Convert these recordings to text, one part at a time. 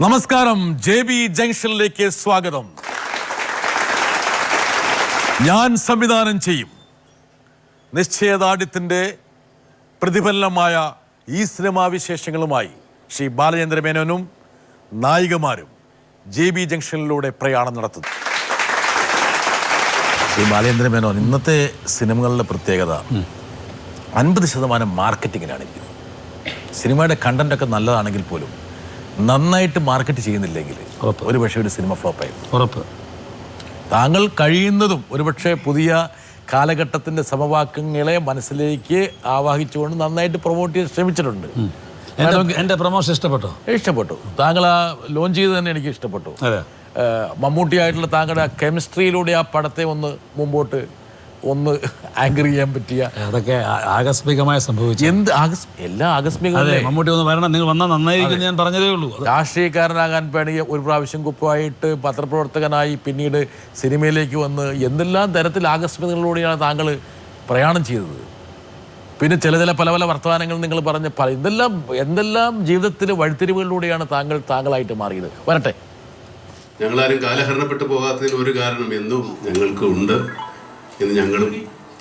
നമസ്കാരം, JB ജംഗ്ഷനിലേക്ക് സ്വാഗതം. ഞാൻ സംവിധാനം ചെയ്യും. നിശ്ചയദാർഢ്യത്തിൻ്റെ പ്രതിഫലനമായ ഈ സിനിമാ വിശേഷങ്ങളുമായി ശ്രീ ബാലചന്ദ്ര മേനോനും നായികമാരും JB ജംഗ്ഷനിലൂടെ പ്രയാണം നടത്തുന്നു. ശ്രീ ബാലചന്ദ്ര മേനോൻ, ഇന്നത്തെ സിനിമകളുടെ പ്രത്യേകത 50% മാർക്കറ്റിങ്ങിനാണ് ഇരിക്കുന്നത്. സിനിമയുടെ കണ്ടന്റൊക്കെ നല്ലതാണെങ്കിൽ പോലും നന്നായിട്ട് മാർക്കറ്റ് ചെയ്യുന്നില്ലെങ്കിൽ ഒരുപക്ഷെ ഒരു സിനിമ ഫ്ലോപ്പായി. ഉറപ്പ്. താങ്കൾ കഴിയുന്നതും ഒരുപക്ഷെ പുതിയ കാലഘട്ടത്തിൻ്റെ സമവാക്യങ്ങളെ മനസ്സിലേക്ക് ആവാഹിച്ചുകൊണ്ട് നന്നായിട്ട് പ്രൊമോട്ട് ചെയ്യാൻ ശ്രമിച്ചിട്ടുണ്ട്. എൻ്റെ പ്രൊമോഷൻ ഇഷ്ടപ്പെട്ടു. താങ്കൾ ആ ലോഞ്ച് ചെയ്ത് തന്നെ എനിക്ക് ഇഷ്ടപ്പെട്ടു. മമ്മൂട്ടിയായിട്ടുള്ള താങ്കളുടെ കെമിസ്ട്രിയിലൂടെ ആ പടത്തെ മുമ്പോട്ട് ആങ്കർ ചെയ്യാൻ പറ്റിയ, അതൊക്കെ ആകസ്മികമായി സംഭവിച്ചു. എല്ലാം ആകസ്മികം. മമ്മൂട്ടി ഒന്ന് വരണം, നിങ്ങൾ വന്നാൽ നന്നായിരിക്കും ഞാൻ പറഞ്ഞതേ ഉള്ളൂ. രാഷ്ട്രീയക്കാരനാകാൻ വേണ്ടി ഒരു പ്രാവശ്യം കുപ്പമായിട്ട് പത്രപ്രവർത്തകനായി പിന്നീട് സിനിമയിലേക്ക് വന്ന് എന്തെല്ലാം തരത്തിൽ ആകസ്മികതകളിലൂടെയാണ് താങ്കൾ പ്രയാണം ചെയ്തത്. പിന്നെ ചില പല വർത്തമാനങ്ങൾ നിങ്ങൾ പറഞ്ഞ എന്തെല്ലാം ജീവിതത്തിൽ വഴിത്തിരിവുകളിലൂടെയാണ് താങ്കളായിട്ട് മാറിയത്. വരട്ടെ. ഞങ്ങളാരും കാലഹരണപ്പെട്ടു പോകാത്തതിൽ ഒരു കാരണം എന്നും ഞങ്ങൾക്ക് ഉണ്ട് എന്ന് ഞങ്ങളും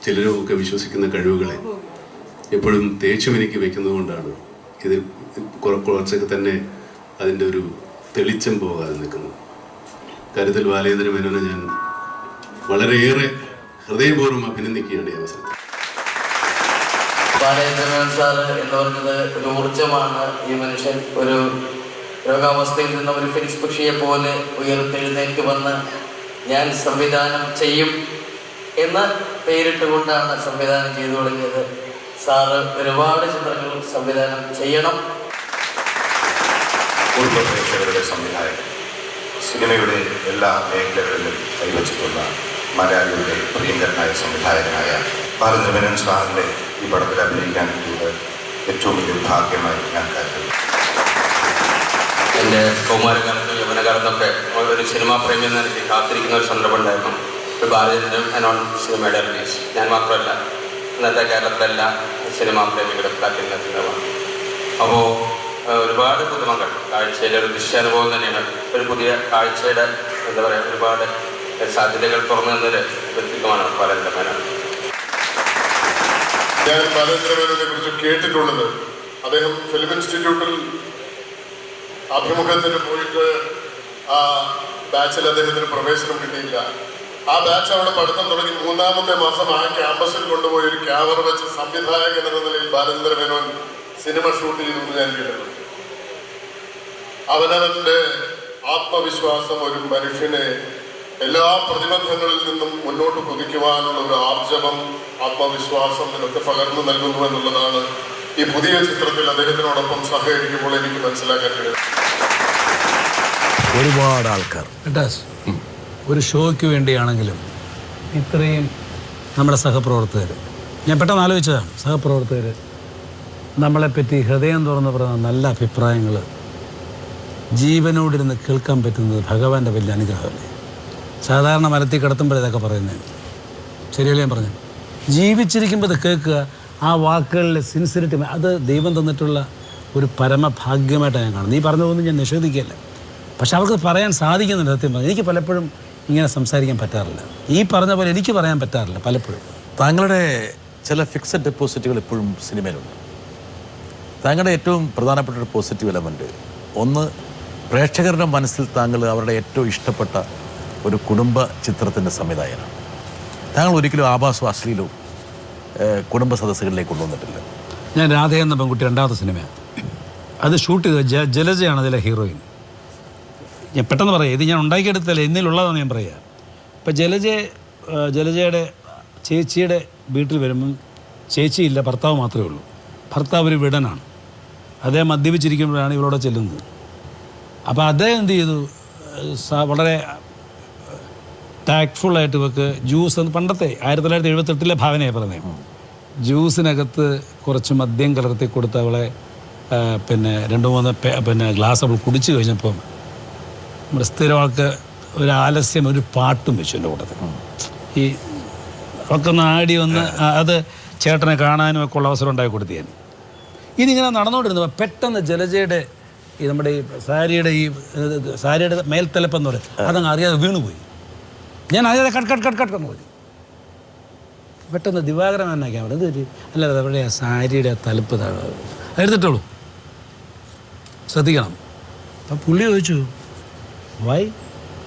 ചിലരുമൊക്കെ വിശ്വസിക്കുന്ന കഴിവുകളെ എപ്പോഴും തേച്ചുമിനിക്ക് വെക്കുന്നത് കൊണ്ടാണ് ഇത് കുറച്ചൊക്കെ തന്നെ അതിൻ്റെ ഒരു തെളിച്ചം പോകാതെ നിൽക്കുന്നത്. കാര്യത്തിൽ ബാലചന്ദ്ര മേനോനെ ഞാൻ വളരെയേറെ ഹൃദയപൂർവ്വം അഭിനന്ദിക്കുകയാണ് ഈ അവസരത്തിൽ. ബാലചന്ദ്ര മേനോൻ സാറ് എന്ന് പറഞ്ഞത് ഒരു ഊർജമാണ്. ഈ മനുഷ്യൻ ഒരു രോഗാവസ്ഥയിൽ നിന്ന് ഒരു ഫിനിക്സ് പക്ഷിയെ പോലെ ഉയർത്തെഴുന്നേറ്റ് വന്ന് ഞാൻ സംവിധാനം ചെയ്യും എന്ന് പേരിട്ടുകൊണ്ടാണ് സംവിധാനം ചെയ്തു തുടങ്ങിയത്. സാറ് ഒരുപാട് ചിത്രങ്ങൾ സംവിധാനം ചെയ്യണം. പൂർവ്വപ്രേക്ഷകരുടെ സംവിധായകൻ, സിനിമയുടെ എല്ലാ മേഖലകളിലും കൈവച്ചിട്ടുള്ള മലയാളിയുടെ പ്രിയങ്കരനായ സംവിധായകനായ ബാലചന്ദ്ര മേനോൻ സാറിൻ്റെ ഈ പടത്തിൽ അഭിനയിക്കാൻ കിട്ടിയത് ഏറ്റവും വലിയൊരു ഭാഗ്യമായി ഞാൻ കരുതുന്നു. എൻ്റെ കൗമാരകാലത്തും യൗവനകാലത്തൊക്കെ ഒരു സിനിമാ പ്രേമി എന്ന എനിക്ക് കാത്തിരിക്കുന്ന ഒരു സന്ദർഭം ഉണ്ടായിരുന്നു. ഒരു ബാലചന്ദ്ര മേനോൻ സിനിമയുടെ റിലീസ്. ഞാൻ മാത്രമല്ല, ഇന്നത്തെ കേരളത്തിലെല്ലാ സിനിമാ പ്രേമികളും കാത്തിരുന്ന സിനിമയാണ്. അപ്പോൾ ഒരുപാട് പുതുമകൾ, കാഴ്ചയിലെ ഒരു ദൃശ്യാനുഭവം തന്നെയാണ്. ഒരു പുതിയ കാഴ്ചയുടെ ഒരുപാട് സാധ്യതകൾ തുറന്നു തന്നൊരു വ്യക്തിത്വമാണ് ബാലചന്ദ്ര മേനോൻ. ഞാൻ ബാലചന്ദ്ര മേനോനെ കുറിച്ച് കേട്ടിട്ടുള്ളത്, അദ്ദേഹം ഫിലിം ഇൻസ്റ്റിറ്റ്യൂട്ടിൽ അഭിമുഖത്തിന് പോയിട്ട് ആ ബാച്ചിൽ അദ്ദേഹത്തിന് പ്രവേശനം കിട്ടിയില്ല. ആ ബാച്ച് അവിടെ പഠിത്തം തുടങ്ങി 3-ാമത്തെ മാസം ആ ക്യാമ്പസിൽ കൊണ്ടുപോയി ഒരു ക്യാമറ വെച്ച് സംവിധായകൻ എന്ന നിലയിൽ ബാലചന്ദ്ര മേനോൻ സിനിമ ഷൂട്ട് ചെയ്തു ഞാൻ കേട്ടിട്ടുണ്ട്. അവനവന്റെ ആത്മവിശ്വാസം ഒരു മനുഷ്യനെ എല്ലാ പ്രതിബന്ധങ്ങളിൽ നിന്നും മുന്നോട്ട് കുതിക്കുവാനുള്ള ഒരു ആർജവം, ആത്മവിശ്വാസം ഇതൊക്കെ പകർന്നു നൽകുന്നു എന്നുള്ളതാണ് ഈ പുതിയ ചിത്രത്തിൽ അദ്ദേഹത്തിനോടൊപ്പം സഹകരിക്കുമ്പോൾ എനിക്ക് മനസ്സിലാക്കാൻ കഴിയും. ഒരുപാട് ആൾക്കാർ ഒരു ഷോയ്ക്ക് വേണ്ടിയാണെങ്കിലും ഇത്രയും നമ്മുടെ സഹപ്രവർത്തകർ, ഞാൻ പെട്ടെന്ന് ആലോചിച്ചതാണ്, സഹപ്രവർത്തകർ നമ്മളെപ്പറ്റി ഹൃദയം തുറന്ന് പറയുന്ന നല്ല അഭിപ്രായങ്ങൾ ജീവനോടിരുന്ന് കേൾക്കാൻ പറ്റുന്നത് ഭഗവാന്റെ വലിയ അനുഗ്രഹമല്ലേ. സാധാരണ മരത്തിൽ കിടത്തുമ്പോൾ ഇതൊക്കെ പറയുന്നത് ശരിയല്ലേ ഞാൻ പറഞ്ഞു. ജീവിച്ചിരിക്കുമ്പോൾ ഇത് കേൾക്കുക, ആ വാക്കുകളിലെ സിൻസിറിറ്റി, അത് ദൈവം തന്നിട്ടുള്ള ഒരു പരമഭാഗ്യമായിട്ടാണ് ഞാൻ കാണുന്നത്. നീ പറഞ്ഞതൊന്നും ഞാൻ നിഷേധിക്കുകയല്ല, പക്ഷെ അവർക്ക് പറയാൻ സാധിക്കുന്നുണ്ട്. സത്യം പറഞ്ഞു, എനിക്ക് പലപ്പോഴും ഇങ്ങനെ സംസാരിക്കാൻ പറ്റാറില്ല. ഈ പറഞ്ഞ പോലെ എനിക്ക് പറയാൻ പറ്റാറില്ല പലപ്പോഴും. താങ്കളുടെ ചില ഫിക്സഡ് ഡെപ്പോസിറ്റുകൾ ഇപ്പോഴും സിനിമയിലുണ്ട്. താങ്കളുടെ ഏറ്റവും പ്രധാനപ്പെട്ട ഒരു പോസിറ്റീവ് എലമെൻറ്റ്, ഒന്ന്, പ്രേക്ഷകരുടെ മനസ്സിൽ താങ്കൾ അവരുടെ ഏറ്റവും ഇഷ്ടപ്പെട്ട ഒരു കുടുംബ ചിത്രത്തിൻ്റെ സംവിധായകനാണ്. താങ്കൾ ഒരിക്കലും ആഭാസവും അശ്ലീലവും കുടുംബ സദസ്സുകളിലേക്ക് കൊണ്ടുവന്നിട്ടില്ല. ഞാൻ രാധ എന്ന പെൺകുട്ടി 2ാമത്തെ സിനിമയാണ്. അത് ഷൂട്ട് ചെയ്തത് ജലജയാണ് അതിലെ ഹീറോയിൻ. ഞാൻ പെട്ടെന്ന് പറയാം, ഇത് ഞാൻ ഉണ്ടാക്കിയെടുത്തല്ലേ, എന്നിലുള്ളതാണ് ഞാൻ പറയുക. ഇപ്പം ജലജയുടെ ചേച്ചിയുടെ വീട്ടിൽ വരുമ്പം ചേച്ചിയില്ല, ഭർത്താവ് മാത്രമേ ഉള്ളൂ. ഭർത്താവ് ഒരു വിടനാണ്. അദ്ദേഹം മദ്യപിച്ചിരിക്കുമ്പോഴാണ് ഇവരോട് ചെല്ലുന്നത്. അപ്പോൾ അദ്ദേഹം എന്ത് ചെയ്തു, വളരെ ടാക്ട്ഫുള്ളായിട്ട് ഇവർക്ക് ജ്യൂസ്, എന്ന് പണ്ടത്തെ 1978 ഭാവനയാണ് പറഞ്ഞത്, ജ്യൂസിനകത്ത് കുറച്ച് മദ്യം കലർത്തി കൊടുത്ത് അവളെ 2-3 ഗ്ലാസ് അവൾ കുടിച്ചു കഴിഞ്ഞപ്പം നമ്മുടെ സ്ഥിരമാൾക്ക് ഒരു ആലസ്യം, ഒരു പാട്ടും വെച്ചു എൻ്റെ കൂട്ടത്തിൽ. ഈ അവൾക്കൊന്ന് ആടി വന്ന് അത് ചേട്ടനെ കാണാനും ഒക്കെ ഉള്ള അവസരം ഉണ്ടാക്കി കൊടുത്തു. ഞാൻ ഇതിങ്ങനെ നടന്നുകൊണ്ടിരുന്നപ്പോൾ പെട്ടെന്ന് ജലജയുടെ ഈ നമ്മുടെ ഈ സാരിയുടെ മേൽത്തലപ്പെന്ന് പറയും അതങ്ങ് അറിയാതെ വീണുപോയി. ഞാൻ അറിയാതെ കട്ട് പോയി. പെട്ടെന്ന് ദിവാകരൻ എന്നാ ക്യാമറ എന്ത് പറ്റി? അല്ലാതെ അവിടെ ആ സാരിയുടെ തലപ്പ് എടുത്തിട്ടുള്ളൂ, ശ്രദ്ധിക്കണം. അപ്പം പുള്ളി ചോദിച്ചു വൈ,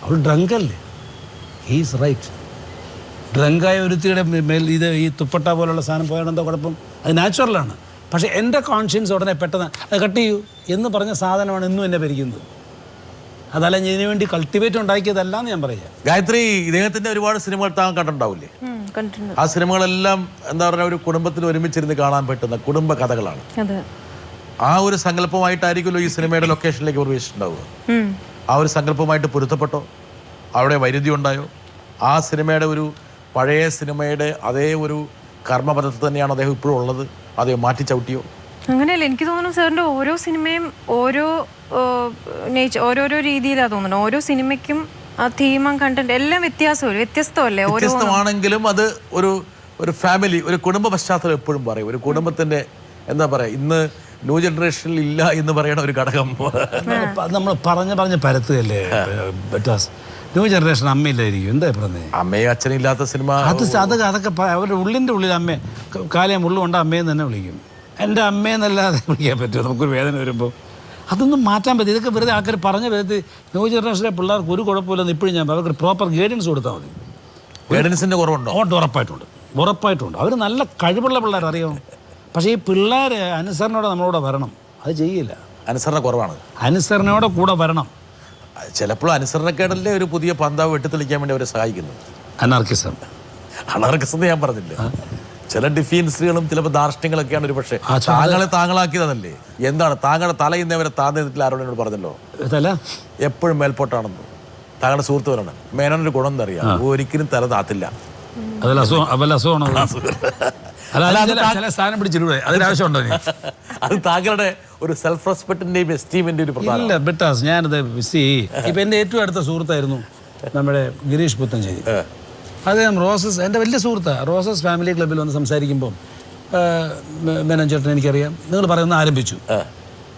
അവൾ ഡ്രങ്കല്ലേ? He's right. ഡ്രങ്കായ ഒരുത്തിയുടെ മേൽ ഈ തുപ്പട്ട പോലുള്ള സാധനം പോയാൽ എന്താ കുഴപ്പം? അത് നാച്ചുറലാണ്. പക്ഷേ എൻ്റെ കോൺഷ്യൻസ് ഉടനെ പെട്ടെന്ന് അത് കട്ട് ചെയ്യൂ എന്ന് പറഞ്ഞ സാധനമാണ് ഇന്നും എന്നെ ഭരിക്കുന്നത്. അതല്ല ഇതിനു വേണ്ടി കൾട്ടിവേറ്റ് ഉണ്ടാക്കിയതല്ല എന്ന് ഞാൻ പറയാം. ഗായത്രി, ഇദ്ദേഹത്തിൻ്റെ ഒരുപാട് സിനിമകൾ താങ്കൾ കണ്ടിട്ടുണ്ടാവില്ലേ? ആ സിനിമകളെല്ലാം എന്താ പറയുക, ഒരു കുടുംബത്തിൽ ഒരുമിച്ചിരുന്ന് കാണാൻ പറ്റുന്ന കുടുംബ കഥകളാണ്. ആ ഒരു സങ്കല്പമായിട്ടായിരിക്കുമല്ലോ ഈ സിനിമയുടെ ലൊക്കേഷനിലേക്ക് പ്രവേശിച്ചിട്ടുണ്ടാവുക. ആ ഒരു സങ്കല്പമായിട്ട് പൊരുത്തപ്പെട്ടോ? അവിടെ വൈരുദ്ധ്യം ഉണ്ടായോ? ആ സിനിമയുടെ ഒരു പഴയ സിനിമയുടെ അതേ ഒരു കർമ്മപഥത്തിൽ തന്നെയാണ് അദ്ദേഹം ഇപ്പോഴും ഉള്ളത്? അതേ മാറ്റി ചവിട്ടിയോ? അങ്ങനെയല്ല, എനിക്ക് തോന്നുന്നു സാറിൻ്റെ ഓരോ സിനിമയും ഓരോരോ രീതിയിലാണ് തോന്നുന്നത്. ഓരോ സിനിമയ്ക്കും ആ തീം കണ്ടന്റ് എല്ലാം വ്യത്യസ്തമല്ലേ? വ്യത്യസ്തമാണെങ്കിലും അത് ഒരു ഫാമിലി, ഒരു കുടുംബ പശ്ചാത്തലം എപ്പോഴും പറയും. ഒരു കുടുംബത്തിന്റെ എന്താ പറയാ, ഇന്ന് ന്യൂ ജനറേഷനിൽ ഇല്ല എന്ന് പറയണ ഒരു ഘടകം നമ്മൾ പറഞ്ഞ് പരത്തുകയല്ലേ. New generation അമ്മയില്ലായിരിക്കും. എന്താ പറഞ്ഞത്? അമ്മയും അച്ഛനും ഇല്ലാത്ത സിനിമ അതൊക്കെ അവരുടെ ഉള്ളിൽ അമ്മ കാലം ഉള്ളുകൊണ്ട് അമ്മയെന്ന് തന്നെ വിളിക്കും. എൻ്റെ അമ്മയെന്നല്ലാതെ വിളിക്കാൻ പറ്റുമോ? നമുക്കൊരു വേദന വരുമ്പോൾ അതൊന്നും മാറ്റാൻ പറ്റും. ഇതൊക്കെ വെറുതെ ആൾക്കാർ പറഞ്ഞ വിധത്തിൽ ന്യൂ ജനറേഷനിലെ പിള്ളേർക്ക് ഒരു കുഴപ്പമില്ലെന്ന് ഇപ്പോഴും ഞാൻ അവർക്ക് പ്രോപ്പർ ഗൈഡൻസ് കൊടുത്താൽ മതി. ഗൈഡൻസിൻ്റെ കുറവുണ്ടോ? ഉറപ്പായിട്ടുണ്ട്. അവർ നല്ല കഴിവുള്ള പിള്ളേർ, അറിയാമോ? പക്ഷേ ഈ പിള്ളേർ അനുസരണയോടെ നമ്മളോട് വരണം. അത് ചെയ്യില്ല. അനുസരണ കുറവാണ്. അനുസരണയോടെ കൂടെ വരണം. ചിലപ്പോൾ അനുസരണക്കേടല്ലേ ഒരു പുതിയ പന്താവ് വെട്ടിത്തെളിക്കാൻ വേണ്ടി അവരെ സഹായിക്കുന്നത്. അനാർക്കിസം ഞാൻ പറഞ്ഞില്ല. ചില ഡിഫീൻസുകളും ചിലപ്പോൾ ധാർഷ്ട്യങ്ങളൊക്കെയാണ് ഒരു പക്ഷേ താങ്കളെ താങ്കളാക്കിയതല്ലേ. എന്താണ് താങ്കളുടെ തല ഇന്നവരെ താന്നിട്ടില്ല? ആരോട് പറഞ്ഞല്ലോ തല എപ്പോഴും മേൽപോട്ടാണെന്ന്. താങ്കളുടെ സുഹൃത്ത് പറയണം, മേനൊരു ഗുണം എന്നറിയാം, ഒരിക്കലും തല താത്തില്ല. അത് താങ്കളുടെ ഒരു സെൽഫ് റെസ്പെക്ടിന്റെയും എസ്റ്റീമിന്റെയും ഒരു പ്രധാന. ഞാനത് ഇപ്പം എൻ്റെ ഏറ്റവും അടുത്ത സുഹൃത്തായിരുന്നു നമ്മുടെ ഗിരീഷ് പുത്തഞ്ചേരി. അദ്ദേഹം റോസസ്, എൻ്റെ വലിയ സുഹൃത്താണ്. റോസസ് ഫാമിലി ക്ലബ്ബിൽ വന്ന് സംസാരിക്കുമ്പം മേനോൻ ചേട്ടൻ എനിക്കറിയാം, നിങ്ങൾ പറയുന്നത് ആരംഭിച്ചു.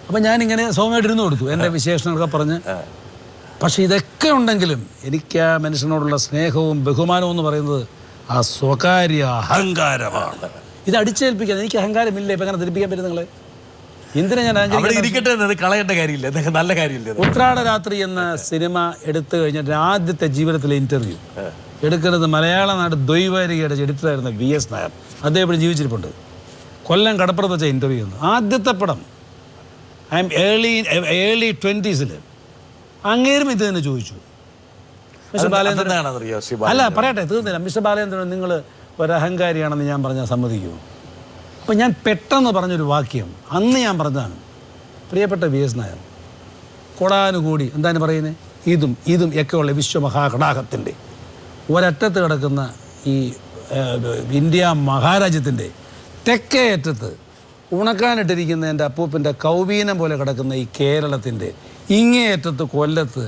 അപ്പം ഞാനിങ്ങനെ സൗമ്യമായിട്ട് ഇരുന്ന് കൊടുത്തു എൻ്റെ വിശേഷങ്ങളൊക്കെ പറഞ്ഞ്. പക്ഷെ ഇതൊക്കെ ഉണ്ടെങ്കിലും എനിക്ക് ആ മനുഷ്യനോടുള്ള സ്നേഹവും ബഹുമാനവും എന്ന് പറയുന്നത് ആ സ്വകാര്യ അഹങ്കാരമാണ്. ഇത് അടിച്ചേൽപ്പിക്കാൻ എനിക്ക് അഹങ്കാരമില്ല. ഇപ്പം അങ്ങനെ ധരിപ്പിക്കാൻ പറ്റും നിങ്ങളെ? എന്തിനാ ഞാൻ കളയേണ്ട കാര്യമില്ല, നല്ല കാര്യമില്ല. ഉത്രാട രാത്രി എന്ന സിനിമ എടുത്തു കഴിഞ്ഞിട്ട് ആദ്യത്തെ ജീവിതത്തിലെ ഇന്റർവ്യൂ എടുക്കുന്നത് മലയാള നാട് ദ്വൈവാരികയുടെ എഡിറ്ററായിരുന്ന VS നായർ. അദ്ദേഹം ഇവിടെ ജീവിച്ചിരിപ്പുണ്ട്. കൊല്ലം കടപ്പുറത്ത് വെച്ച ഇന്റർവ്യൂ എന്ന്. ആദ്യത്തെ പടം ഐ എം ഏർലി 20s. അങ്ങേരും ഇത് തന്നെ ചോദിച്ചു. മിസ്റ്റർ ബാലേന്ദ്രൻ അല്ല പറയട്ടെ, തീർന്നില്ല. മിസ്റ്റർ ബാലേന്ദ്രൻ, നിങ്ങൾ ഒരു അഹങ്കാരിയാണെന്ന് ഞാൻ പറഞ്ഞാൽ സമ്മതിക്കുമോ? അപ്പം ഞാൻ പെട്ടെന്ന് പറഞ്ഞൊരു വാക്യം അന്ന് ഞാൻ പറഞ്ഞതാണ്. പ്രിയപ്പെട്ട VS നായർ, കോടാനുകൂടി എന്താണ് പറയുന്നത്, ഇതും ഒക്കെയുള്ള വിശ്വമഹാകടാകത്തിൻ്റെ ഒരറ്റത്ത് കിടക്കുന്ന ഈ ഇന്ത്യ മഹാരാജ്യത്തിൻ്റെ തെക്കേ അറ്റത്ത് ഉണക്കാനിട്ടിരിക്കുന്ന എൻ്റെ അപ്പൂപ്പൻ്റെ കൗബീനം പോലെ കിടക്കുന്ന ഈ കേരളത്തിൻ്റെ ഇങ്ങേയറ്റത്ത് കൊല്ലത്ത്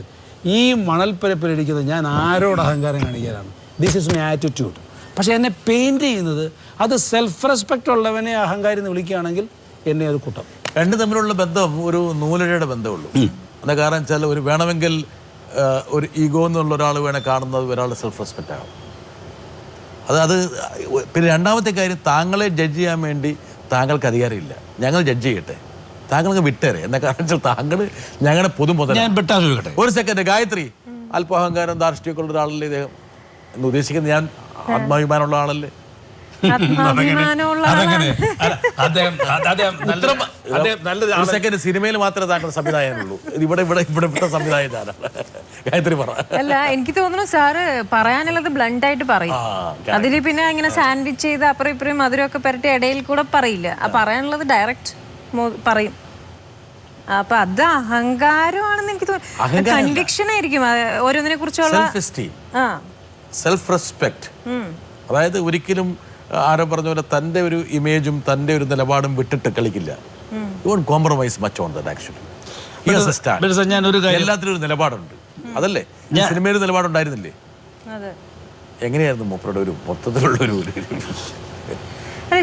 ഈ മണൽപ്പരപ്പിലിരിക്കുന്നത് ഞാൻ ആരോട് അഹങ്കാരം കാണിക്കാനാണ്? This is my attitude. പക്ഷേ എന്നെ പെയിൻറ്റ് ചെയ്യുന്നത് അത് സെൽഫ് റെസ്പെക്റ്റ് ഉള്ളവനെ അഹങ്കാരി എന്ന് വിളിക്കുകയാണെങ്കിൽ എന്നെ അത് കൂട്ടം. രണ്ട് തമ്മിലുള്ള ബന്ധം ഒരു നൂലിഴയുടെ ബന്ധമുള്ളൂ. എന്താ കാരണം വെച്ചാൽ ഒരു വേണമെങ്കിൽ ഒരു ഈഗോ എന്നുള്ള ഒരാൾ വേണേൽ കാണുന്നത് ഒരാളുടെ സെൽഫ് റെസ്പെക്റ്റ് ആകും. അത് പിന്നെ രണ്ടാമത്തെ കാര്യം, താങ്കളെ ജഡ്ജ് ചെയ്യാൻ വേണ്ടി താങ്കൾക്ക് അധികാരമില്ല. ഞങ്ങൾ ജഡ്ജ് ചെയ്യട്ടെ, താങ്കൾക്ക് വിട്ടേരെ. എന്താ കാരണം വെച്ചാൽ താങ്കൾ ഞങ്ങളുടെ പൊതുമുതൽ. ഒരു സെക്കൻഡ് ഗായത്രി, അല്പാഹങ്കാരം ധാർഷ്ട്യമൊക്കെ ഉള്ള ഒരാളല്ലേ ഇദ്ദേഹം എന്ന് ഉദ്ദേശിക്കുന്നത്? ഞാൻ ആത്മാഭിമാനമുള്ള ആളല്ലേ? സിനിമയിൽ മാത്രമേ താങ്കളുടെ സംവിധായകനുള്ളൂ. ഇവിടെ സംവിധായകൻ ഞാനാണ്. ഗായത്രി പറ. അല്ല, എനിക്ക് തോന്നുന്നു സാറ് പറയാനുള്ളത് ബ്ലണ്ട് ആയിട്ട് പറയും. അതില് പിന്നെ ഇങ്ങനെ സാൻഡ്വിച്ച് ചെയ്ത് അപ്പുറം ഇപ്പുറം മധുരമൊക്കെ പരട്ടി ഇടയിൽ കൂടെ പറയില്ല. ആ പറയാനുള്ളത് ഡയറക്റ്റ് പറയും. അപ്പൊ അത് അഹങ്കാരമാണെന്ന് എനിക്ക് തോന്നുന്നു. കൺവിക്ഷൻ ആയിരിക്കും ഓരോന്നിനെ കുറിച്ചുള്ള സെൽഫ് റെസ്പെക്ട്. അതായത് ഒരിക്കലും ആരോ പറഞ്ഞ പോലെ തൻ്റെ ഒരു ഇമേജും തൻ്റെ ഒരു നിലപാടും വിട്ടിട്ട് കളിക്കില്ല. You won't compromise much on that actually. എല്ലാത്തിനും ഒരു നിലപാടുണ്ട്. അതല്ലേ സിനിമയിൽ നിലപാടുണ്ടായിരുന്നില്ലേ? എങ്ങനെയായിരുന്നു മൂപ്പരുടെ ഒരു മൊത്തത്തിലുള്ള ഒരു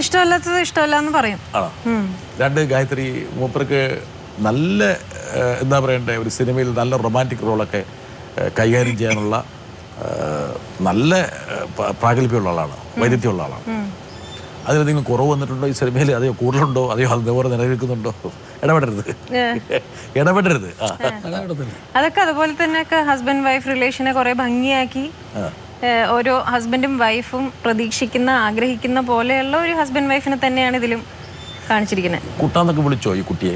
ഇഷ്ടമല്ലാത്തത് ഇഷ്ടമല്ല എന്ന് പറയും. ആണോ? രണ്ട് ഗായത്രി, മൂപ്പർക്ക് നല്ല എന്താ പറയണ്ടേ, ഒരു സിനിമയിൽ നല്ല റൊമാൻറ്റിക് റോളൊക്കെ കൈകാര്യം ചെയ്യാനുള്ള നല്ല പ്രാഗൽഭ്യമുള്ള ആളാണ്, വൈദഗ്ധ്യമുള്ള ആളാണ്. അതിലെന്തെങ്കിലും കുറവ് വന്നിട്ടുണ്ടോ ഈ സിനിമയിൽ? അതെയോ കൂടുതലുണ്ടോ? അതെയോ അതേപോലെ നിലനിൽക്കുന്നുണ്ടോ? ഇടപെടരുത്. അതൊക്കെ അതുപോലെ തന്നെ ഹസ്ബൻഡ് വൈഫ് റിലേഷനെ കുറെ ഭംഗിയാക്കി ഓരോ ഹസ്ബൻഡും വൈഫും പ്രതീക്ഷിക്കുന്ന ആഗ്രഹിക്കുന്ന പോലെയുള്ള ഒരു ഹസ്ബൻഡ് വൈഫിനെ തന്നെയാണ് ഇതിലും കാണിച്ചിരിക്കുന്നത്. കുട്ടാന്നൊക്കെ വിളിച്ചോ ഈ കുട്ടിയെ?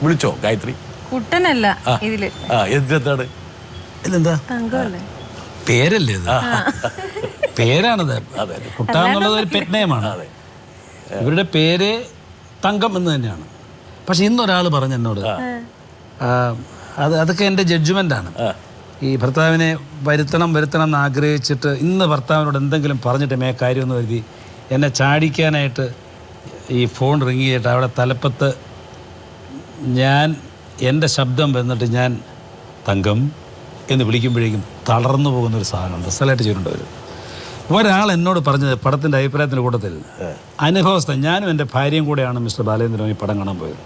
വിളിച്ചോ ഗായത്രി? കുട്ടനല്ല ഇതില്. എന്താണ് ഇതെന്താ തങ്കമല്ലേ? പേരല്ലേ ഇത്? പേരാണത്. കുട്ടാന്നുള്ളത് ഒരു പെറ്റ് നെയിമാണ്. ഇവരുടെ പേര് തങ്കം എന്ന് തന്നെയാണ്. പക്ഷെ ഇന്നൊരാൾ പറഞ്ഞു എന്നോട്, അതൊക്കെ എൻ്റെ ജഡ്ജ്മെൻ്റാണ്. ഈ ഭർത്താവിനെ വരുത്തണം എന്ന് ആഗ്രഹിച്ചിട്ട് ഇന്ന് ഭർത്താവിനോട് എന്തെങ്കിലും പറഞ്ഞിട്ട് കാര്യമെന്ന് കരുതി എന്നെ ചാടിക്കാനായിട്ട് ഈ ഫോൺ റിങ് ചെയ്തിട്ട് അവിടെ തലപ്പത്ത് എൻ്റെ ശബ്ദം വന്നിട്ട് ഞാൻ തങ്കം എന്ന് വിളിക്കുമ്പോഴേക്കും തളർന്നു പോകുന്നൊരു സാധനമുണ്ട്. സ്ഥലമായിട്ട് ചെയ്തിട്ടുണ്ട് അവർ. ഒരാൾ എന്നോട് പറഞ്ഞത് പടത്തിൻ്റെ അഭിപ്രായത്തിൻ്റെ കൂട്ടത്തിൽ അനുഭവസ്ഥ, ഞാനും എൻ്റെ ഭാര്യയും കൂടെയാണ് മിസ്റ്റർ ബാലേന്ദ്രൻ ഈ പടം കാണാൻ പോയത്.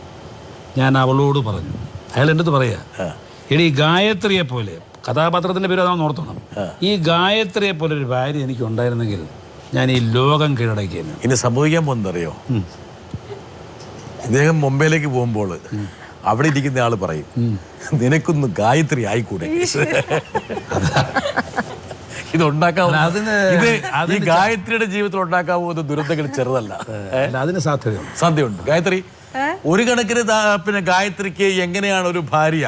ഞാൻ അവളോട് പറഞ്ഞു, അയാൾ എൻ്റെ അടുത്ത് പറയുക, എടി ഗായത്രിയെ പോലെ, കഥാപാത്രത്തിൻ്റെ പേര് അതാണ് ഓർത്തണം, ഈ ഗായത്രിയെ പോലെ ഒരു ഭാര്യ എനിക്ക് ഉണ്ടായിരുന്നെങ്കിൽ ഞാൻ ഈ ലോകം കീഴടക്കിയെന്ന്. ഇനി സംഭവിക്കാൻ പോകുന്നറിയോ? ഇദ്ദേഹം മുംബൈയിലേക്ക് പോകുമ്പോൾ അവിടെ ഇരിക്കുന്ന ആള് പറയും, നിനക്കൊന്ന് ഗായത്രി ആയിക്കൂടെ? ഈ ഗായത്രിയുടെ ജീവിതത്തിൽ ഉണ്ടാക്കാൻ പോകുന്ന ദുരന്തങ്ങൾ ചെറുതല്ല. അതിന് സാധ്യതയുണ്ട്. ഗായത്രി, ഒരു കണക്കിന് പിന്നെ ഗായത്രിക്ക് എങ്ങനെയാണ് ഒരു ഭാര്യ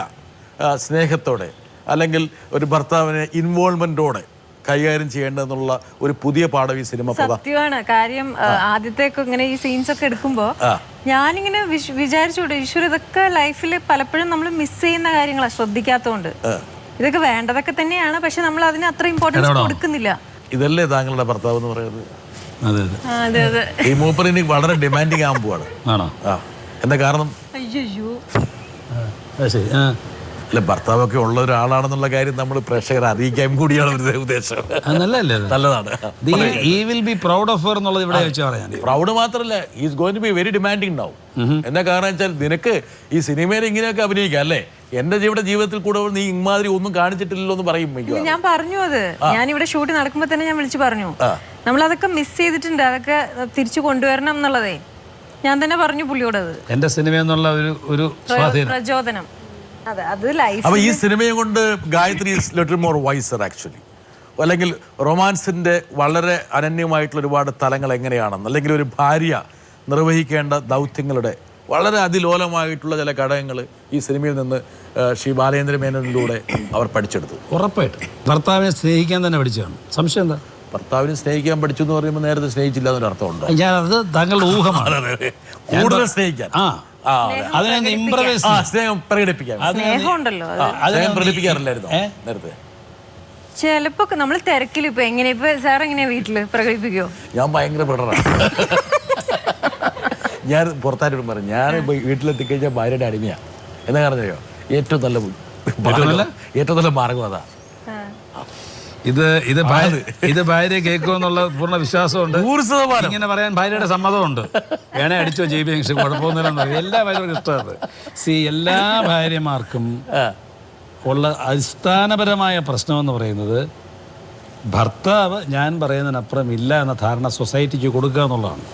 സ്നേഹത്തോടെ അല്ലെങ്കിൽ ഒരു ഭർത്താവിനെ ഇൻവോൾവ്മെന്റോടെ കൈകാര്യം ചെയ്യേണ്ടതെന്നുള്ള ഒരു പുതിയ പാഠം ഈ സിനിമ. സത്യമാണ്. കാര്യം ആദ്യത്തേക്ക് ഇങ്ങനെ ഈ സീൻസ് ഒക്കെ എടുക്കുമ്പോ ഞാനിങ്ങനെ വിചാരിച്ചോട്ടെ, ഈശ്വര ഇതൊക്കെ ലൈഫിൽ പലപ്പോഴും നമ്മൾ മിസ് ചെയ്യുന്ന കാര്യങ്ങളാണ്, ശ്രദ്ധിക്കാത്തതുകൊണ്ട്. ഇതൊക്കെ വേണ്ടതൊക്കെ തന്നെയാണ്, പക്ഷെ നമ്മൾ അതിന് അത്ര ഇമ്പോർട്ടൻസ് കൊടുക്കുന്നില്ല. ഇതല്ലേ താങ്കളുടെ ഭർത്താവ് എന്ന് പറയുന്നത്? അതെ അതെ. ഈ മൂപ്പറിന് വളരെ ഡിമാൻഡിങ് ആകാൻ പോവാണ്. എന്താ കാരണം? അയ്യോ, അല്ല, ഭർത്താവൊക്കെ ഉള്ള ഒരാളാണെന്നുള്ള കാര്യം നമ്മൾ പ്രേക്ഷകരെ അറിയിക്കാൻ കൂടിയാണ് ഒരു ഉദ്ദേശം. നല്ലതാണ്. പ്രൗഡ് മാത്രമല്ല, is going to be very demanding ഉണ്ടാവും. എന്താ കാരണം വെച്ചാൽ നിനക്ക് ഈ സിനിമയിൽ ഇങ്ങനെയൊക്കെ അഭിനയിക്കാം അല്ലേ? എന്റെ ജീവിതത്തിൽ കൂടെ നീ ഇമാതിരി ഒന്നും കാണിച്ചിട്ടില്ലല്ലോ എന്ന് പറയും. ഞാൻ പറഞ്ഞു, അത് ഞാനിവിടെ ഷൂട്ട് നടക്കുമ്പോ തന്നെ ഞാൻ വിളിച്ചു പറഞ്ഞു, നമ്മളതൊക്കെ മിസ് ചെയ്തിട്ടുണ്ട്, അതൊക്കെ തിരിച്ചു കൊണ്ടുവരണം എന്നുള്ളതേ ഞാൻ തന്നെ പറഞ്ഞു പുള്ളിയോട്. അത് എന്റെ സിനിമ എന്നുള്ള ഒരു പ്രചോദനം. അപ്പൊ ഈ സിനിമയെ കൊണ്ട് Gayathri is little more wiser actually. അല്ലെങ്കിൽ റൊമാൻസിന്റെ വളരെ അനന്യമായിട്ടുള്ള ഒരുപാട് തലങ്ങൾ എങ്ങനെയാണെന്ന്, അല്ലെങ്കിൽ ഒരു ഭാര്യ നിർവഹിക്കേണ്ട ദൗത്യങ്ങളുടെ വളരെ അതിലോലമായിട്ടുള്ള ചില ഘടകങ്ങൾ ഈ സിനിമയിൽ നിന്ന് ശ്രീ ബാലേന്ദ്ര മേനോനിലൂടെ അവർ പഠിച്ചെടുത്തു. ഉറപ്പായിട്ട് ഭർത്താവിനെ സ്നേഹിക്കാൻ തന്നെ പഠിച്ചതാണ്. സംശയം എന്താ? ഭർത്താവിനെ സ്നേഹിക്കാൻ പഠിച്ചു എന്ന് പറയുമ്പോൾ നേരത്തെ സ്നേഹിച്ചില്ല എന്നൊരു അർത്ഥമുണ്ടോ? അത് താങ്കളുടെ ഊഹമാണ്. കൂടുതൽ സ്നേഹിക്കാൻ, സ്നേഹം പ്രകടിപ്പിക്കാൻ പ്രകടിപ്പിക്കാറില്ലായിരുന്നു നേരത്തെ? ചിലപ്പോ നമ്മൾ തിരക്കിൽ ഇപ്പൊ എങ്ങനെ, ഇപ്പൊ സാർ എങ്ങനെയാ വീട്ടില് പ്രകടിപ്പിക്കോ? ഞാൻ ഭയങ്കര പെടറാണ്. ഞാൻ പുറത്തായിട്ട് പറഞ്ഞു, ഞാൻ വീട്ടിലെത്തിക്കഴിഞ്ഞാൽ ഭാര്യയുടെ അടിമയാണ്. എന്താ പറഞ്ഞോ? ഏറ്റവും നല്ല മാർഗം അതാ. ഇത് ഭാര്യ കേൾക്കുമെന്നുള്ള പൂർണ്ണ വിശ്വാസമുണ്ട്. ഇങ്ങനെ പറയാൻ ഭാര്യയുടെ സമ്മതമുണ്ട്. വേണേ അടിച്ചോ ജീവിച്ചു, കുഴപ്പമൊന്നുമില്ലെന്ന് പറയും. എല്ലാ ഭാര്യമാർക്കും ഇഷ്ടമാണ്. എല്ലാ ഭാര്യമാർക്കും ഉള്ള അടിസ്ഥാനപരമായ പ്രശ്നമെന്ന് പറയുന്നത് ഭർത്താവ് ഞാൻ പറയുന്നതിനപ്പുറം ഇല്ല എന്ന ധാരണ സൊസൈറ്റിക്ക് കൊടുക്കുക എന്നുള്ളതാണ്.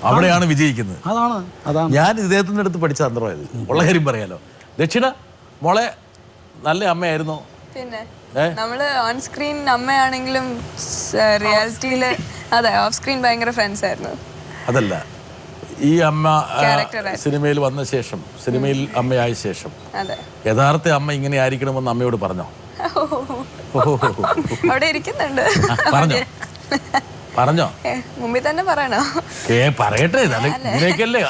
അവിടെയാണ് വിജയിക്കുന്നത്. അതാണ് ഞാൻ ഇദ്ദേഹത്തിൻ്റെ അടുത്ത് പഠിച്ച തന്ത്രമായത്. ഉള്ള കാര്യം പറയാലോ. ദക്ഷിണ മോളെ നല്ല അമ്മയായിരുന്നു. പിന്നെ നമ്മള് ഓൺ സ്ക്രീൻ അമ്മയാണെങ്കിലും റിയാലിറ്റിയില് അതെ ഓഫ് സ്ക്രീൻ ഭയങ്കര ഫ്രണ്ട്സ് ആയിരുന്നു. അതല്ല, ഈ അമ്മ സിനിമയിൽ വന്ന ശേഷം, സിനിമയിൽ അമ്മയായ ശേഷം യഥാർത്ഥ അമ്മ ഇങ്ങനെ ആയിരിക്കണമെന്ന് അമ്മയോട് പറഞ്ഞോ? അവിടെ ഇരിക്കുന്നുണ്ട്. പറഞ്ഞോ? മുമ്പിൽ തന്നെ പറയണോ? പറയട്ടെ. ഇങ്ങനെയൊക്കെയല്ലേ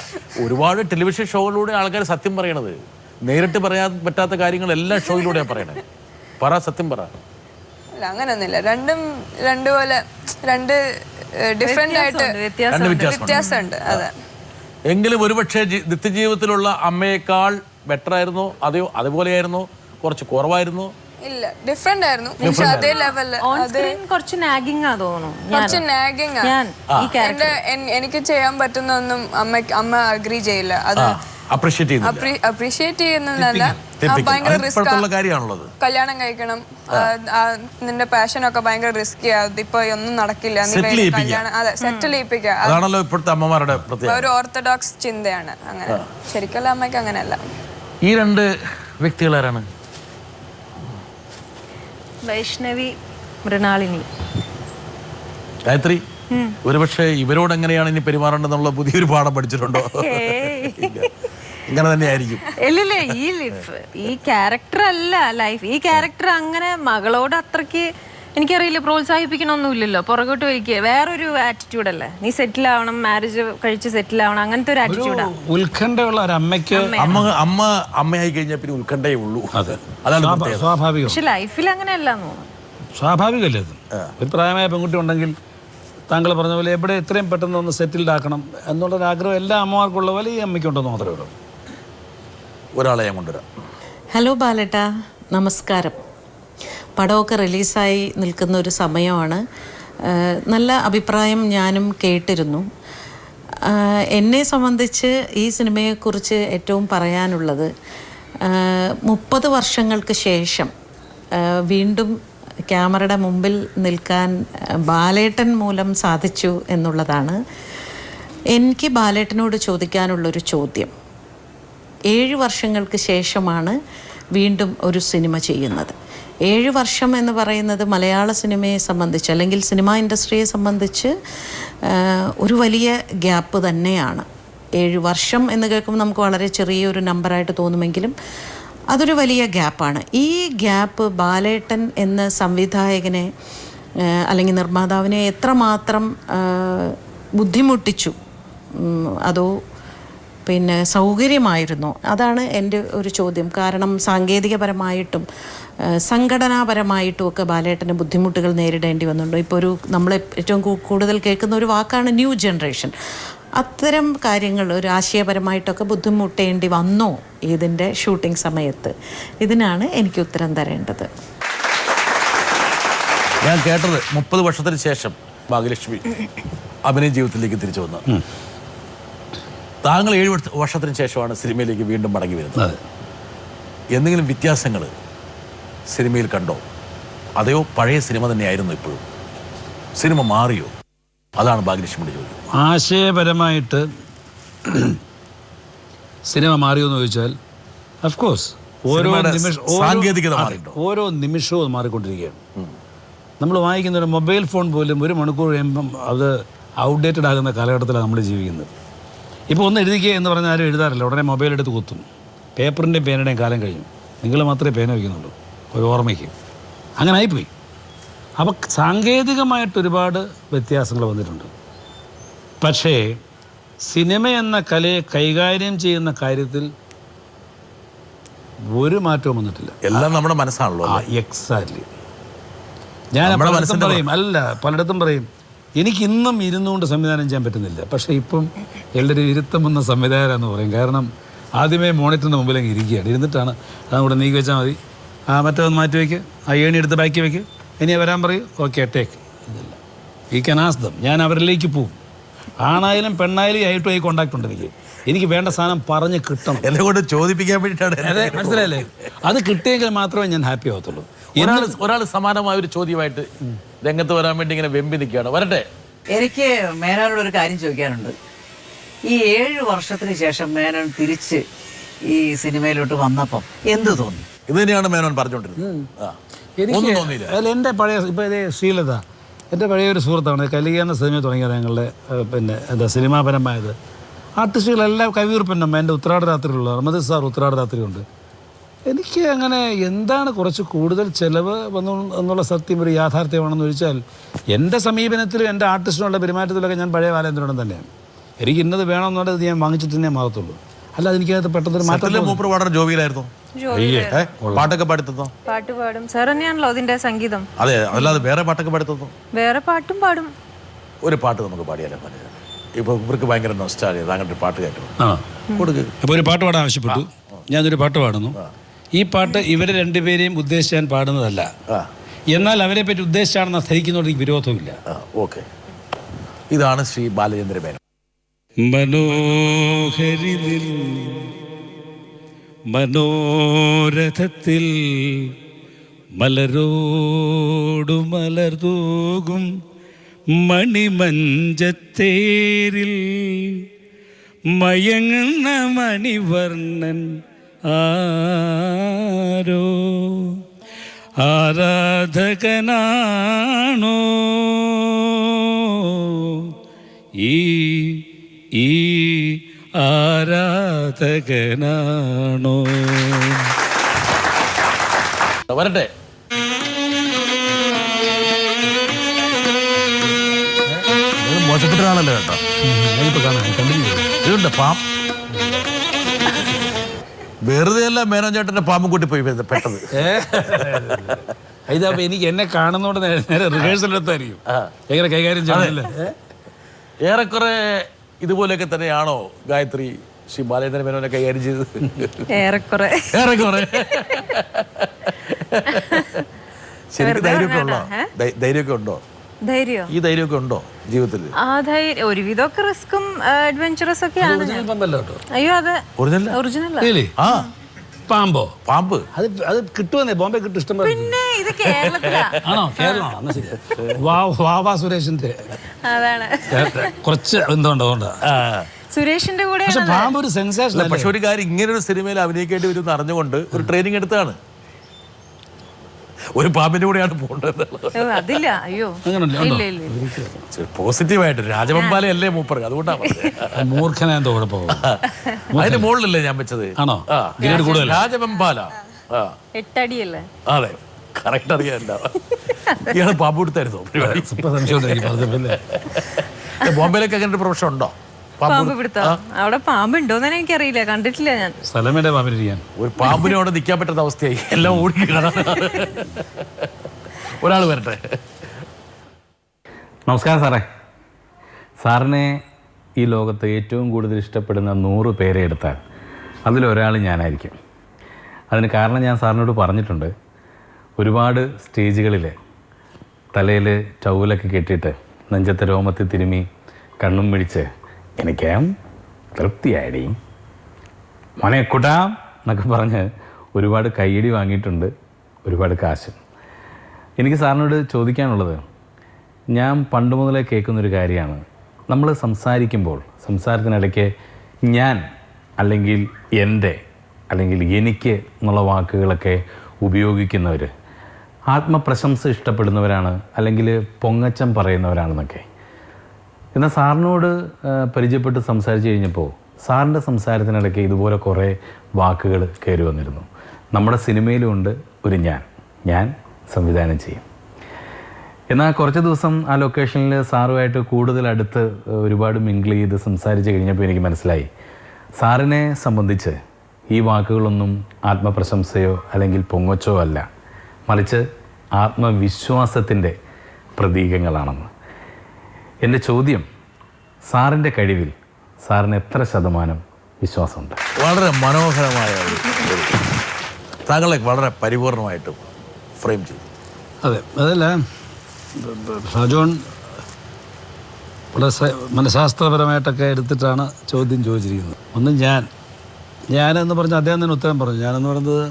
ഒരുപാട് ടെലിവിഷൻ ഷോകളിലൂടെ ആൾക്കാർ സത്യം പറയണത്. നേരിട്ട് പറയാൻ പറ്റാത്ത കാര്യങ്ങൾ എല്ലാ ഷോയിലൂടെയാണ് പറയണത്. പറ, സത്യം പറ. അങ്ങനൊന്നുമില്ല, രണ്ടുപോലെ രണ്ട് ഡിഫറെന്റ് ആയിട്ട് വ്യത്യാസമുണ്ട്. അതെ. എങ്കിലും ഒരുപക്ഷെ നിത്യജീവിതത്തിലുള്ള അമ്മയേക്കാൾ ബെറ്റർ ആയിരുന്നോ? അതെയോ അതുപോലെയായിരുന്നോ? കുറച്ച് കുറവായിരുന്നോ? ഇല്ല, ഡിഫറെന്റ് ആയിരുന്നു. അതേ ലെവലില് കുറച്ച് നാഗിങ് ആ തോന്നുന്നു. കുറച്ച് നാഗിങ്. എനിക്ക് ചെയ്യാൻ പറ്റുന്ന ഒന്നും അമ്മ അഗ്രി ചെയ്യില്ല. അത് അപ്രീഷിയേറ്റ് ചെയ്യുന്നില്ല. അപ്രീഷിയേറ്റ് ചെയ്യുന്നതല്ല, ഭയങ്കര റിസ്ക്. ഇപ്പോഴത്തുള്ള കാര്യമാണുള്ളത്. കല്യാണം കഴിക്കണം, നിന്റെ പാഷനൊക്കെ ഭയങ്കര റിസ്കിയാ, ഇപ്പൊ ഒന്നും നടക്കില്ല, കല്യാണം അതെ സെറ്റിൽ ചെയ്യിപ്പിക്കുക. അതാണല്ലോ ഇപ്പോഴത്തെ അമ്മമാരുടെ പ്രത്യേകത. ഒരു ഓർത്തഡോക്സ് ചിന്തയാണ്. അങ്ങനെ ശരിക്കുള്ള അമ്മയ്ക്ക് അങ്ങനെയല്ല. ഈ രണ്ട് വ്യക്തികളാരാണ്? വൈഷ്ണവി, മൃണാളിനി. ഗായത്രി, ഒരുപക്ഷെ ഇവരോട് എങ്ങനെയാണ് ഇനി പെരുമാറേണ്ടതെന്നുള്ള പുതിയൊരു പാഠം പഠിച്ചിട്ടുണ്ടോ? ഇങ്ങനെ തന്നെ ആയിരിക്കും. ഇല്ലല്ലേ, ഈ ക്യാരക്ടർ അല്ല ലൈഫ്. ഈ ക്യാരക്ടർ അങ്ങനെ മകളോട് അത്രയ്ക്ക് എനിക്കറിയില്ല, പ്രോത്സാഹിപ്പിക്കണമൊന്നുമില്ലല്ലോ, പുറകോട്ട് വയ്ക്കുക. വേറൊരു ആറ്റിറ്റ്യൂഡ് അല്ലേ, നീ സെറ്റിൽ ആവണം, മാരേജ് കഴിച്ച് സെറ്റിൽ ആവണം, അങ്ങനത്തെ ഒരു ആറ്റിറ്റ്യൂഡാണ്. ഉത്കണ്ഠയുള്ള ഒരു അമ്മയ്ക്ക് അമ്മയായി കഴിഞ്ഞാൽ പിന്നെ ഉത്കണ്ഠയേ ഉള്ളൂ. അതാണ് സ്വാഭാവികം. പക്ഷെ ലൈഫിൽ അങ്ങനെയല്ല സ്വാഭാവികമല്ലേ അത്? ഒരു പ്രായമായ പെൺകുട്ടി ഉണ്ടെങ്കിൽ താങ്കൾ പറഞ്ഞ പോലെ എവിടെ എത്രയും പെട്ടെന്ന് ഒന്ന് സെറ്റിൽഡ് ആക്കണം എന്നുള്ളൊരാഗ്രഹം എല്ലാ അമ്മമാർക്കുള്ള പോലെ ഈ അമ്മയ്ക്കുണ്ടെന്ന് മാത്രമേ ഉള്ളൂ. ഒരാളെ ഞാൻ കൊണ്ടുവരാം. ഹലോ ബാലേട്ട, നമസ്കാരം. പടമൊക്കെ റിലീസായി നിൽക്കുന്ന ഒരു സമയമാണ്. നല്ല അഭിപ്രായം ഞാനും കേട്ടിരുന്നു. എന്നെ സംബന്ധിച്ച് ഈ സിനിമയെക്കുറിച്ച് ഏറ്റവും പറയാനുള്ളത്, 30 വർഷങ്ങൾക്ക് ശേഷം വീണ്ടും ക്യാമറയുടെ മുമ്പിൽ നിൽക്കാൻ ബാലേട്ടൻ മൂലം സാധിച്ചു എന്നുള്ളതാണ്. എനിക്ക് ബാലേട്ടനോട് ചോദിക്കാനുള്ളൊരു ചോദ്യം, 7 വർഷങ്ങൾക്ക് ശേഷമാണ് വീണ്ടും ഒരു സിനിമ ചെയ്യുന്നത്. 7 വർഷം എന്ന് പറയുന്നത് മലയാള സിനിമയെ സംബന്ധിച്ച്, അല്ലെങ്കിൽ സിനിമാ ഇൻഡസ്ട്രിയെ സംബന്ധിച്ച് ഒരു വലിയ ഗ്യാപ്പ് തന്നെയാണ്. 7 വർഷം എന്ന് കേൾക്കുമ്പോൾ നമുക്ക് വളരെ ചെറിയൊരു നമ്പറായിട്ട് തോന്നുമെങ്കിലും അതൊരു വലിയ ഗ്യാപ്പാണ്. ഈ ഗ്യാപ്പ് ബാലേട്ടൻ എന്ന സംവിധായകനെ അല്ലെങ്കിൽ നിർമ്മാതാവിനെ എത്രമാത്രം ബുദ്ധിമുട്ടിച്ചു, അതോ പിന്നെ സൗകര്യമായിരുന്നു? അതാണ് എൻ്റെ ഒരു ചോദ്യം. കാരണം സാങ്കേതികപരമായിട്ടും സംഘടനാപരമായിട്ടും ഒക്കെ ബാലേട്ടന് ബുദ്ധിമുട്ടുകൾ നേരിടേണ്ടി വന്നിട്ടുണ്ട്. ഇപ്പോൾ നമ്മൾ ഏറ്റവും കൂടുതൽ കേൾക്കുന്ന ഒരു വാക്കാണ് ന്യൂ ജനറേഷൻ. അത്തരം കാര്യങ്ങൾ ഒരു ആശയപരമായിട്ടൊക്കെ ബുദ്ധിമുട്ടേണ്ടി വന്നോ ഇതിൻ്റെ ഷൂട്ടിംഗ് സമയത്ത്? ഇതിനാണ് എനിക്ക് ഉത്തരം തരേണ്ടത്. ഞാൻ കേട്ടത് 30 വർഷത്തിന് ശേഷം ഭാഗ്യലക്ഷ്മി അഭിനയ ജീവിതത്തിലേക്ക് തിരിച്ചു വന്നു. താങ്കൾ 7 വർഷത്തിന് ശേഷമാണ് സിനിമയിലേക്ക് വീണ്ടും മടങ്ങി വരുന്നത്. എന്തെങ്കിലും വ്യത്യാസങ്ങൾ സിനിമയിൽ കണ്ടോ? അതെയോ പഴയ സിനിമ തന്നെയായിരുന്നു ഇപ്പോഴും? സിനിമ മാറിയോ? അതാണ് ഭാഗ്യലക്ഷ്മിയുടെ ചോദ്യം. ആശയപരമായിട്ട് സിനിമ മാറിയോ എന്ന് ചോദിച്ചാൽ അഫ്കോഴ്സ് ഓരോ നിമിഷവും മാറിക്കൊണ്ടിരിക്കുകയാണ്. നമ്മൾ വായിക്കുന്ന ഒരു മൊബൈൽ ഫോൺ പോലും 1 മണിക്കൂർ കഴിയുമ്പം അത് ഔട്ട്ഡേറ്റഡ് ആകുന്ന കാലഘട്ടത്തിലാണ് നമ്മൾ ജീവിക്കുന്നത്. ഇപ്പോൾ ഒന്ന് എഴുതിക്കുക എന്ന് പറഞ്ഞാൽ ആരും എഴുതാറില്ല, ഉടനെ മൊബൈൽ എടുത്ത് കുത്തും. പേപ്പറിൻ്റെയും പേനയുടെയും കാലം കഴിഞ്ഞു. നിങ്ങൾ മാത്രമേ പേന വയ്ക്കുന്നുള്ളൂ ഒരു ഓർമ്മയ്ക്ക്. അങ്ങനെ ആയിപ്പോയി. അപ്പോൾ സാങ്കേതികമായിട്ട് ഒരുപാട് വ്യത്യാസങ്ങൾ വന്നിട്ടുണ്ട്. പക്ഷേ സിനിമ എന്ന കലയെ കൈകാര്യം ചെയ്യുന്ന കാര്യത്തിൽ ഒരു മാറ്റവും വന്നിട്ടില്ല. എല്ലാം നമ്മുടെ മനസ്സാണല്ലോ. എക്സാക്ട്ലി. ഞാൻ പലയിടത്തും പറയും എനിക്ക് ഇന്നും ഇരുന്നുകൊണ്ട് സംവിധാനം ചെയ്യാൻ പറ്റുന്നില്ല. പക്ഷേ ഇപ്പം എല്ലാവരും ഇരുത്തമെന്ന സംവിധായകരാന്ന് പറയും. കാരണം ആദ്യമേ മോണിറ്ററിൻ്റെ മുമ്പിലേക്ക് ഇരിക്കുകയാണ്, ഇരുന്നിട്ടാണ് അതുകൂടെ നീക്കി വെച്ചാൽ മതി, മറ്റൊന്ന് മാറ്റി വയ്ക്കുക, ആ ഏണി എടുത്ത് ബാക്കി വയ്ക്കുക, ഇനി വരാൻ പറയും, ഓക്കെ ടേക്ക്. ഇതല്ല, ഈ ക്യാൻ ആസ്ക് ദം. ഞാൻ അവരിലേക്ക് പോവും. ആണായാലും പെണ്ണായാലും ആയിട്ടുമായി കോണ്ടാക്ട് ഉണ്ട്. എനിക്ക് വേണ്ട സാധനം പറഞ്ഞ് കിട്ടണം. എന്നെ കൊണ്ട് ചോദിപ്പിക്കാൻ വേണ്ടിയിട്ടാണ്. അതെ, മനസ്സിലായില്ലേ? അത് കിട്ടിയെങ്കിൽ മാത്രമേ ഞാൻ ഹാപ്പി ആവത്തുള്ളൂ. ഒരാൾ സമാനമായ ഒരു ചോദ്യമായിട്ട് രംഗത്ത് വരാൻ വേണ്ടി ഇങ്ങനെ വെമ്പി നിൽക്കുകയാണ്. വരട്ടെ. എനിക്ക് മേനോനോട് ഒരു കാര്യം ചോദിക്കാനുണ്ട്. ഈ 7 വർഷത്തിന് ശേഷം മേനോൻ തിരിച്ച് ഈ സിനിമയിലോട്ട് വന്നപ്പം എന്ത് തോന്നി? ഇത് തന്നെയാണ് മേനോൻ പറഞ്ഞുകൊണ്ടിരുന്നത്. എൻ്റെ പഴയ ഇപ്പോൾ ഇതേ ശ്രീലത എൻ്റെ പഴയ ഒരു സുഹൃത്താണ്. കലിക എന്ന സിനിമ തുടങ്ങിയത് ഞങ്ങളുടെ പിന്നെ സിനിമാപരമായത്. ആർട്ടിസ്റ്റുകളെല്ലാം കവിയൂർപ്പന്നമ്മ, എൻ്റെ ഉത്രാട രാത്രിയിലുള്ള റഹ്മദ് സാർ ഉത്രാട രാത്രിയുണ്ട്. എനിക്ക് അങ്ങനെ എന്താണ് കുറച്ച് കൂടുതൽ ചിലവ് വന്നു എന്നുള്ള സത്യം ഒരു യാഥാർത്ഥ്യമാണെന്ന് ചോദിച്ചാൽ, എൻ്റെ സമീപനത്തിലും എൻ്റെ ആർട്ടിസ്റ്റിനുള്ള പെരുമാറ്റത്തിലൊക്കെ ഞാൻ പഴയ ബാലേന്ദ്രനോടൻ തന്നെയാണ്. എനിക്ക് ഇന്നത് വേണമെന്നുള്ളത് ഞാൻ വാങ്ങിച്ചിട്ട് തന്നെ മാറത്തുള്ളൂ. അല്ല, എനിക്കത് പെട്ടെന്നൊരു മാറ്റം. ജോബിയിലായിരുന്നു. പാട്ടൊക്കെ പാടുത്തോ? പാട്ട് പാടും സാർ തന്നെയാണല്ലോ അതിന്റെ സംഗീതം. അതെ, അല്ലാതെ വേറെ പാട്ടൊക്കെ പാടുത്തോ? വേറെ പാട്ടും പാടും. ഒരു പാട്ട് നമുക്ക് പാടിയാലോ? ഇപ്പൊ ഇവർക്ക് ഭയങ്കര നൊസ്റ്റാൾജിയ. താങ്കളുടെ പാട്ട് കേൾക്കണം. അപ്പോൾ ഒരു പാട്ട് പാടാൻ ആവശ്യപ്പെട്ടു. ഞാനൊരു പാട്ട് പാടുന്നു. ഈ പാട്ട് ഇവരെ രണ്ടുപേരെയും ഉദ്ദേശിച്ച് ഞാൻ പാടുന്നതല്ല, എന്നാൽ അവരെ പറ്റി ഉദ്ദേശിച്ചാണെന്ന് ധരിക്കുന്നതിന് വിരോധമില്ല. ഓക്കെ, ഇതാണ് ശ്രീ ബാലചന്ദ്ര മേനോൻ. മനോഹരി മനോരഥത്തിൽ മലരോടു മലർതൂകും മണിമഞ്ചത്തേരിൽ മയങ്ങുന്ന മണിവർണ്ണൻ ആരോ ആരാധകനാണോ ഈ ആരാധകനാണോ? വരട്ടെ. മോശപ്പെട്ടതാണല്ലോ കേട്ടോ. ഇതുണ്ട് വെറുതെ അല്ല മേനോൻ ചേട്ടന്റെ പാമ്പും കൂട്ടി പോയി പെട്ടത്. ഇതപ്പോ എനിക്ക് എന്നെ കാണുന്നോണ്ട് നേരെ റിഹേഴ്സലെടുത്തായിരിക്കും എങ്ങനെ കൈകാര്യം ചെയ്യണല്ലേ. ഏറെക്കുറെ ഇതുപോലെയൊക്കെ തന്നെയാണോ ഗായത്രി ശ്രീ ബാലേന്ദ്രൻ മേനോനെ കൈകാര്യം ചെയ്തത്? ഏറെക്കുറെ. ശരിക്കും ധൈര്യമൊക്കെ ഉണ്ടോ? ധൈര്യമൊക്കെ ഉണ്ടോ? ധൈര്യോ? ഈ ധൈര്യമൊക്കെ ഉണ്ടോ ജീവിതത്തിൽ? ആ ധൈര്യം ഒരുവിധമൊക്കെ റിസ്ക്കും അഡ്വഞ്ചറസ് ഒക്കെയാണ്. അയ്യോ അത് ഒറിജിനൽ. പാമ്പോ? പാമ്പ് അത് കിട്ടുമെന്നേ, ബോംബെ കിട്ടും ഇഷ്ടം. പിന്നെ ഇത് കേരളത്തിലാ. ആണോ? കേരളമാണോ? ശരി. വാവാ സുരേഷിന്റെ അതാണ് കുറച്ച് എന്തുകൊണ്ടാ സുരേഷിന്റെ കൂടെ. പാമ്പ് ഒരു സെൻസേഷൻ. പക്ഷെ ഒരു കാര്യം, ഇങ്ങനൊരു സിനിമയിൽ അഭിനയിക്കേണ്ടി വരും എന്ന് അറിഞ്ഞുകൊണ്ട് ഒരു ട്രെയിനിങ് എടുത്താണ്. ഒരു പാമ്പിന്റെ കൂടെയാണ് പോകേണ്ടത്. അതില്ല. അയ്യോ പോസിറ്റീവായിട്ട് രാജവെമ്പാല അല്ലേ മൂപ്പർ, അതുകൊണ്ടാണ് മൂർഖനെന്തോ കുഴപ്പം. അതിന്റെ മുകളിലല്ലേ ഞാൻ വെച്ചത്? ആണോ? രാജവെമ്പാല 8 അടിയല്ലേ? അതെ, കറക്റ്റ് അറിയാമല്ലോ. ഇയാള് പാമ്പ് കൊടുത്തായിരുന്നോ പരിപാടി? ബോംബെയിലൊക്കെ അങ്ങനെ ഒരു പ്രൊഫഷൻ ഉണ്ടോ? പാമ്പ് പിടുത്തോ? അവിടെ പാമ്പുണ്ടോന്ന് എനിക്കറിയില്ല, കണ്ടിട്ടില്ല ഞാൻ. ഒരു പാമ്പിനെ അവിടെ നിൽക്കാൻ പറ്റുന്ന അവസ്ഥയായി, എല്ലാം ഓടി. ഒരാൾ വരട്ടെ. നമസ്കാരം സാറേ. സാറിനെ ഈ ലോകത്ത് ഏറ്റവും കൂടുതൽ ഇഷ്ടപ്പെടുന്ന 100 പേരെ എടുത്താൽ അതിലൊരാൾ ഞാനായിരിക്കും. അതിന് കാരണം ഞാൻ സാറിനോട് പറഞ്ഞിട്ടുണ്ട്. ഒരുപാട് സ്റ്റേജുകളിൽ തലയിൽ ടൗലൊക്കെ കെട്ടിയിട്ട് നെഞ്ചത്തെ രോമത്തിൽ തിരുമ്മി കണ്ണും പിടിച്ച് എനിക്ക് തൃപ്തിയായി മോനെ കൂട്ടാം എന്നൊക്കെ പറഞ്ഞ് ഒരുപാട് കയ്യടി വാങ്ങിയിട്ടുണ്ട്, ഒരുപാട് കാശും. എനിക്ക് സാറിനോട് ചോദിക്കാനുള്ളത്, ഞാൻ പണ്ട് മുതലേ കേൾക്കുന്നൊരു കാര്യമാണ്, നമ്മൾ സംസാരിക്കുമ്പോൾ സംസാരത്തിനിടയ്ക്ക് ഞാൻ അല്ലെങ്കിൽ എൻ്റെ അല്ലെങ്കിൽ എനിക്ക് എന്നുള്ള വാക്കുകളൊക്കെ ഉപയോഗിക്കുന്നവർ ആത്മപ്രശംസ ഇഷ്ടപ്പെടുന്നവരാണ് അല്ലെങ്കിൽ പൊങ്ങച്ചം പറയുന്നവരാണെന്നൊക്കെ. എന്നാൽ സാറിനോട് പരിചയപ്പെട്ട് സംസാരിച്ച് കഴിഞ്ഞപ്പോൾ സാറിൻ്റെ സംസാരത്തിനിടയ്ക്ക് ഇതുപോലെ കുറേ വാക്കുകൾ കയറി വന്നിരുന്നു. നമ്മുടെ സിനിമയിലുമുണ്ട് ഒരു ഞാൻ സംവിധാനം ചെയ്യും. എന്നാൽ കുറച്ച് ദിവസം ആ ലൊക്കേഷനിൽ സാറുമായിട്ട് കൂടുതൽ അടുത്ത് ഒരുപാട് മിങ്കിൾ ചെയ്ത് സംസാരിച്ച് കഴിഞ്ഞപ്പോൾ എനിക്ക് മനസ്സിലായി, സാറിനെ സംബന്ധിച്ച് ഈ വാക്കുകളൊന്നും ആത്മപ്രശംസയോ അല്ലെങ്കിൽ പൊങ്ങച്ചോ അല്ല, മറിച്ച് ആത്മവിശ്വാസത്തിൻ്റെ പ്രതീകങ്ങളാണെന്ന്. എൻ്റെ ചോദ്യം, സാറിൻ്റെ കഴിവിൽ സാറിന് എത്ര ശതമാനം വിശ്വാസമുണ്ട്? വളരെ മനോഹരമായ താങ്കളെ വളരെ പരിപൂർണമായിട്ടും ഫ്രെയിം ചെയ്തു. അതെ, അതല്ല ഷാജോൺ വളരെ മനഃശാസ്ത്രപരമായിട്ടൊക്കെ എടുത്തിട്ടാണ് ചോദ്യം ചോദിച്ചിരിക്കുന്നത്. ഒന്ന് ഞാനെന്ന് പറഞ്ഞാൽ അദ്ദേഹം തന്നെ ഉത്തരം പറഞ്ഞു. ഞാനെന്ന് പറയുന്നത്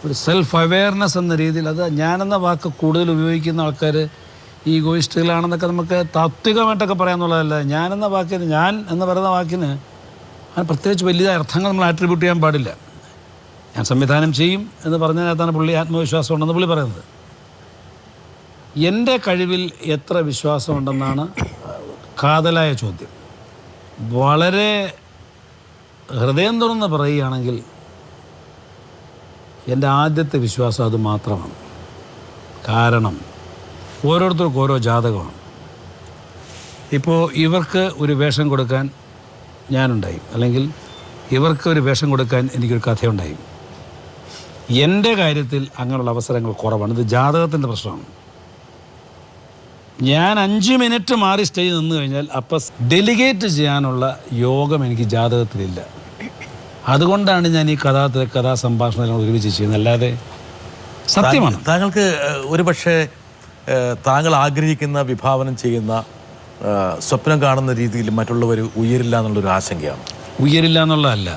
ഒരു സെൽഫ് അവെയർനെസ് എന്ന രീതിയിൽ, അത് ഞാനെന്ന വാക്ക് കൂടുതൽ ഉപയോഗിക്കുന്ന ആൾക്കാർ ഈഗോയിസ്റ്റുകളാണെന്നൊക്കെ നമുക്ക് താത്വികമായിട്ടൊക്കെ പറയാമെന്നുള്ളതല്ല. ഞാനെന്ന വാക്കിന്, ഞാൻ എന്ന് പറയുന്ന വാക്കിന് പ്രത്യേകിച്ച് വലിയ അർത്ഥങ്ങൾ നമ്മൾ ആട്രിബ്യൂട്ട് ചെയ്യാൻ പാടില്ല. ഞാൻ സംവിധാനം ചെയ്യും എന്ന് പറഞ്ഞതിനകത്താണ് പുള്ളി ആത്മവിശ്വാസം ഉണ്ടെന്ന് പുള്ളി പറയുന്നത്. എൻ്റെ കഴിവിൽ എത്ര വിശ്വാസമുണ്ടെന്നാണ് കാതലായ ചോദ്യം. വളരെ ഹൃദയം തുറന്ന് പറയുകയാണെങ്കിൽ എൻ്റെ ആദ്യത്തെ വിശ്വാസം അത് മാത്രമാണ്. കാരണം ഓരോരുത്തർക്കും ഓരോ ജാതകമാണ്. ഇപ്പോൾ ഇവർക്ക് ഒരു വേഷം കൊടുക്കാൻ ഞാനുണ്ടായി, അല്ലെങ്കിൽ ഇവർക്ക് ഒരു വേഷം കൊടുക്കാൻ എനിക്കൊരു കഥയുണ്ടായി. എൻ്റെ കാര്യത്തിൽ അങ്ങനെയുള്ള അവസരങ്ങൾ കുറവാണ്. ഇത് ജാതകത്തിൻ്റെ പ്രശ്നമാണ്. ഞാൻ 5 മിനിറ്റ് മാറി സ്റ്റേജ് നിന്ന് കഴിഞ്ഞാൽ അപ്പം ഡെലിഗേറ്റ് ചെയ്യാനുള്ള യോഗം എനിക്ക് ജാതകത്തിലില്ല. അതുകൊണ്ടാണ് ഞാൻ ഈ കഥാസംഭാഷണം ഒരുമിച്ച് ചെയ്യുന്നത്. അല്ലാതെ സത്യമാണ്. താങ്കൾക്ക് ഒരു പക്ഷേ താങ്കൾ ആഗ്രഹിക്കുന്ന, വിഭാവനം ചെയ്യുന്ന, സ്വപ്നം കാണുന്ന രീതിയിൽ മറ്റുള്ളവർ ഉയരില്ല എന്നുള്ളൊരു ആശങ്കയാണ്. ഉയരില്ല എന്നുള്ളതല്ല,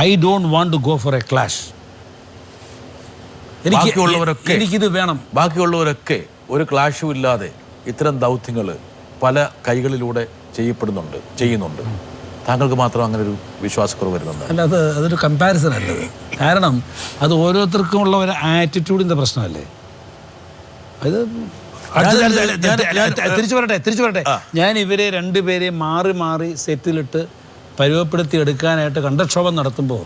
I don't want to go for a clash. എനിക്കിത് വേണം. ബാക്കിയുള്ളവരൊക്കെ ഒരു ക്ലാഷും ഇല്ലാതെ ഇത്തരം ദൗത്യങ്ങൾ പല കൈകളിലൂടെ ചെയ്യുന്നുണ്ട്. താങ്കൾക്ക് മാത്രം അങ്ങനെ ഒരു വിശ്വാസക്കുറവ് വരുന്നുണ്ട്? അല്ല, അതൊരു കമ്പാരിസൺ അല്ലത്. കാരണം അത് ഓരോരുത്തർക്കും ഉള്ള ഒരു ആറ്റിറ്റ്യൂഡിൻ്റെ പ്രശ്നമല്ലേ. അത് തിരിച്ചു വരട്ടെ. ഞാൻ ഇവരെ രണ്ടുപേരെയും മാറി മാറി സെറ്റിലിട്ട് പരുവപ്പെടുത്തി എടുക്കാനായിട്ട് കണ്ടക്ഷോഭം നടത്തുമ്പോൾ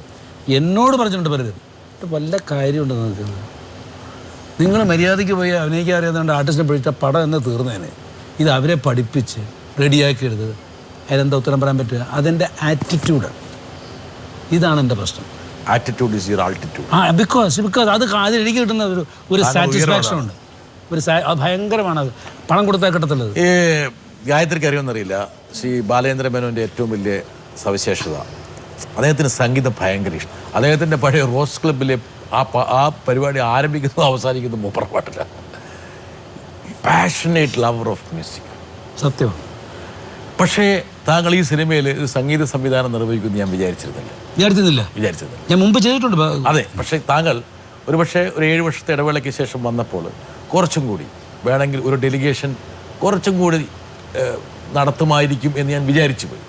എന്നോട് പറഞ്ഞിട്ടുണ്ട് പലരും, വല്ല കാര്യമുണ്ട് നിങ്ങൾക്ക്. നിങ്ങൾ മര്യാദയ്ക്ക് പോയി അഭിനയിക്കാൻ അറിയാവുന്നതുകൊണ്ട് ആർട്ടിസ്റ്റിനെ പിടിച്ച പടം എന്ന് തീർന്നേനെ. ഇത് അവരെ പഠിപ്പിച്ച് റെഡിയാക്കിയെടുത്ത് അതിനെന്താ ഉത്തരം പറയാൻ പറ്റുക? അതിൻ്റെ ആറ്റിറ്റ്യൂഡ്. ഇതാണ് എൻ്റെ പ്രശ്നം. Attitude is your altitude. Because അത് അതിൽ എനിക്ക് കിട്ടുന്ന ഒരു സാറ്റിസ്ഫാക്ഷൻ ഉണ്ട്. അത് ഭയങ്കരമാണ്. അത് പണം കൊടുത്താൽ കിട്ടത്തുള്ളത്. ഗായത്രിക്ക് അറിയുമെന്നറിയില്ല, ശ്രീ ബാലേന്ദ്ര മേനോൻ്റെ ഏറ്റവും വലിയ സവിശേഷത അദ്ദേഹത്തിന് സംഗീതം ഭയങ്കര ഇഷ്ടം. അദ്ദേഹത്തിൻ്റെ പഴയ റോസ് ക്ലബിലെ ആ പരിപാടി ആരംഭിക്കുന്നത് അവസാനിക്കുന്നത് മൂപ്പറ പാട്ടിലാണ്. Passionate lover of music. സത്യമാണ്. പക്ഷേ താങ്കൾ ഈ സിനിമയിൽ ഒരു സംഗീത സംവിധാനം നിർവഹിക്കുമെന്ന് ഞാൻ വിചാരിച്ചിരുന്നില്ല. ഞാൻ മുമ്പ് ചെയ്തിട്ടുണ്ട്. അതെ, പക്ഷേ താങ്കൾ ഒരു 7 വർഷത്തെ ഇടവേളയ്ക്ക് ശേഷം വന്നപ്പോൾ കുറച്ചും കൂടി വേണമെങ്കിൽ ഒരു ഡെലിഗേഷൻ കുറച്ചും കൂടി നടത്തുമായിരിക്കും എന്ന് ഞാൻ വിചാരിച്ചു പോയി.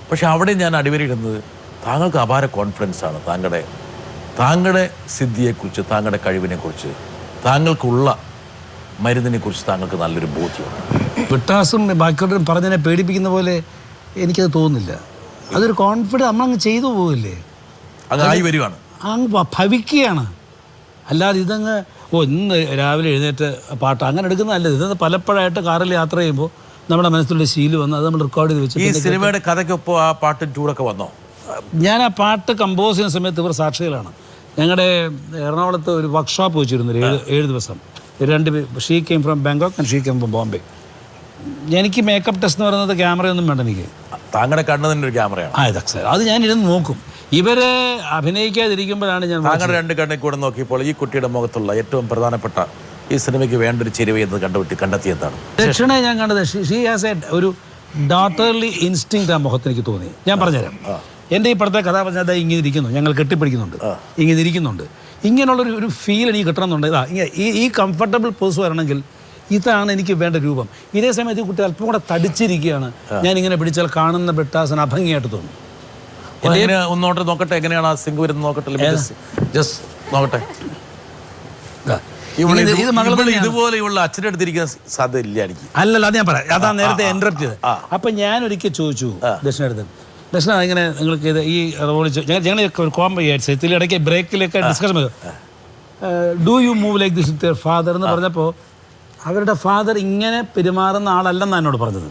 പക്ഷെ അവിടെ ഞാൻ അടിവരയിടുന്നത് താങ്കൾക്ക് അപാര കോൺഫിഡൻസാണ്. താങ്കളുടെ സിദ്ധിയെക്കുറിച്ച്, താങ്കളുടെ കഴിവിനെക്കുറിച്ച്, താങ്കൾക്കുള്ള മരുന്നിനെക്കുറിച്ച് താങ്കൾക്ക് നല്ലൊരു ബോധ്യമുണ്ട്. വിട്ടാസും ബാക്കിയുള്ളവരും പറഞ്ഞതിനെ പേടിപ്പിക്കുന്ന പോലെ എനിക്കത് തോന്നുന്നില്ല. അതൊരു കോൺഫിഡൻസ് നമ്മളങ്ങ് ചെയ്തു പോകില്ലേ, അങ്ങ് വരുവാണ്, അങ്ങ് ഭവിക്കുകയാണ്. അല്ലാതെ ഇതങ്ങ് ഇന്ന് രാവിലെ എഴുന്നേറ്റ് പാട്ട് അങ്ങനെ എടുക്കുന്നതല്ല. ഇത് പലപ്പോഴായിട്ട് കാറിൽ യാത്ര ചെയ്യുമ്പോൾ നമ്മുടെ മനസ്സിലുള്ള ശീലം വന്ന് അത് നമ്മൾ റെക്കോർഡ് ചെയ്ത് വെച്ച്. ഈ സിനിമയുടെ കഥയ്ക്കൊപ്പം ആ പാട്ടും ചൂടൊക്കെ വന്നോ? ഞാൻ ആ പാട്ട് കമ്പോസ് ചെയ്യുന്ന സമയത്ത് ഇവർ സാക്ഷികളാണ്. ഞങ്ങളുടെ എറണാകുളത്ത് ഒരു വർക്ക്ഷോപ്പ് വെച്ചിരുന്നു 7 ദിവസം. 2 she came from Bangkok and she came from Bombay. എനിക്ക് മേക്കപ്പ് ടെസ്റ്റ് എന്ന് പറയുന്നത് ക്യാമറയൊന്നും വേണ്ട. എനിക്ക് താങ്കളുടെ കണ്ണതിൻ്റെ ഒരു ക്യാമറയാണ്. അത് ഞാൻ ഇരുന്ന് നോക്കും. ഇവരെ അഭിനയിക്കാതിരിക്കുമ്പോഴാണ് ഞാൻ താങ്കളുടെ 2 കണ്ണിൽ കൂടെ നോക്കിയപ്പോൾ ഈ കുട്ടിയുടെ മുഖത്തുള്ള ഏറ്റവും പ്രധാനപ്പെട്ട ഈ സിനിമയ്ക്ക് വേണ്ട ഒരു ചെരുവ എന്ന് കണ്ടെത്തിയതാണ്. ദക്ഷിണയെ ഞാൻ കണ്ടത് ഷീ ഹാസ് ഒരു ഡോട്ടർലി ഇൻസ്റ്റിങ്ക്റ്റ് ആ മുഖത്ത് എനിക്ക് തോന്നി. ഞാൻ പറഞ്ഞുതരാം. എൻ്റെ ഈ പടത്തെ കഥാപാത്രം ഇങ്ങനെ ഇരിക്കുന്നു, ഞങ്ങൾ കെട്ടിപ്പിടിക്കുന്നുണ്ട്, ഇങ്ങനെ ഇരിക്കുന്നുണ്ട്. ഇങ്ങനെയുള്ളൊരു ഫീൽ എനിക്ക് കിട്ടണമെന്നുണ്ട്. ഈ കംഫർട്ടബിൾ പോസ് വരണമെങ്കിൽ ഇതാണ് എനിക്ക് വേണ്ട രൂപം. ഇതേ സമയത്ത് ഈ കുട്ടി അല്പം കൂടെ തടിച്ചിരിക്കുകയാണ്. ഞാൻ ഇങ്ങനെ പിടിച്ചാൽ കാണുന്ന ബിട്ടാസിന് അഭംഗിയായിട്ട് തോന്നും. ഒന്നോട്ട് നോക്കട്ടെ, എങ്ങനെയാണ് ആ സിംഗ് വരുന്നത് നോക്കട്ടെ, ജസ്റ്റ് നോക്കട്ടെ. ഇതുപോലെയുള്ള അച്ഛനെടുത്തിരിക്കുന്ന സാധ്യത ഇല്ല എനിക്ക്. അല്ലല്ല, അത് ഞാൻ പറയാം. അതാ നേരത്തെ ഇന്ററപ്റ്റ് ചെയ്ത്. അപ്പം ഞാൻ ഒരിക്കൽ ചോദിച്ചു ദക്ഷിണടുത്ത്, ദക്ഷിണ ഇങ്ങനെ നിങ്ങൾക്ക് ഇത് ഈ ഞങ്ങൾ ഒരു കോമ്പ ഇടയ്ക്ക് ബ്രേക്കിലൊക്കെ discussion do you move like this with your father എന്ന് പറഞ്ഞപ്പോൾ അവരുടെ ഫാദർ ഇങ്ങനെ പെരുമാറുന്ന ആളല്ലെന്നാണ് എന്നോട് പറഞ്ഞത്.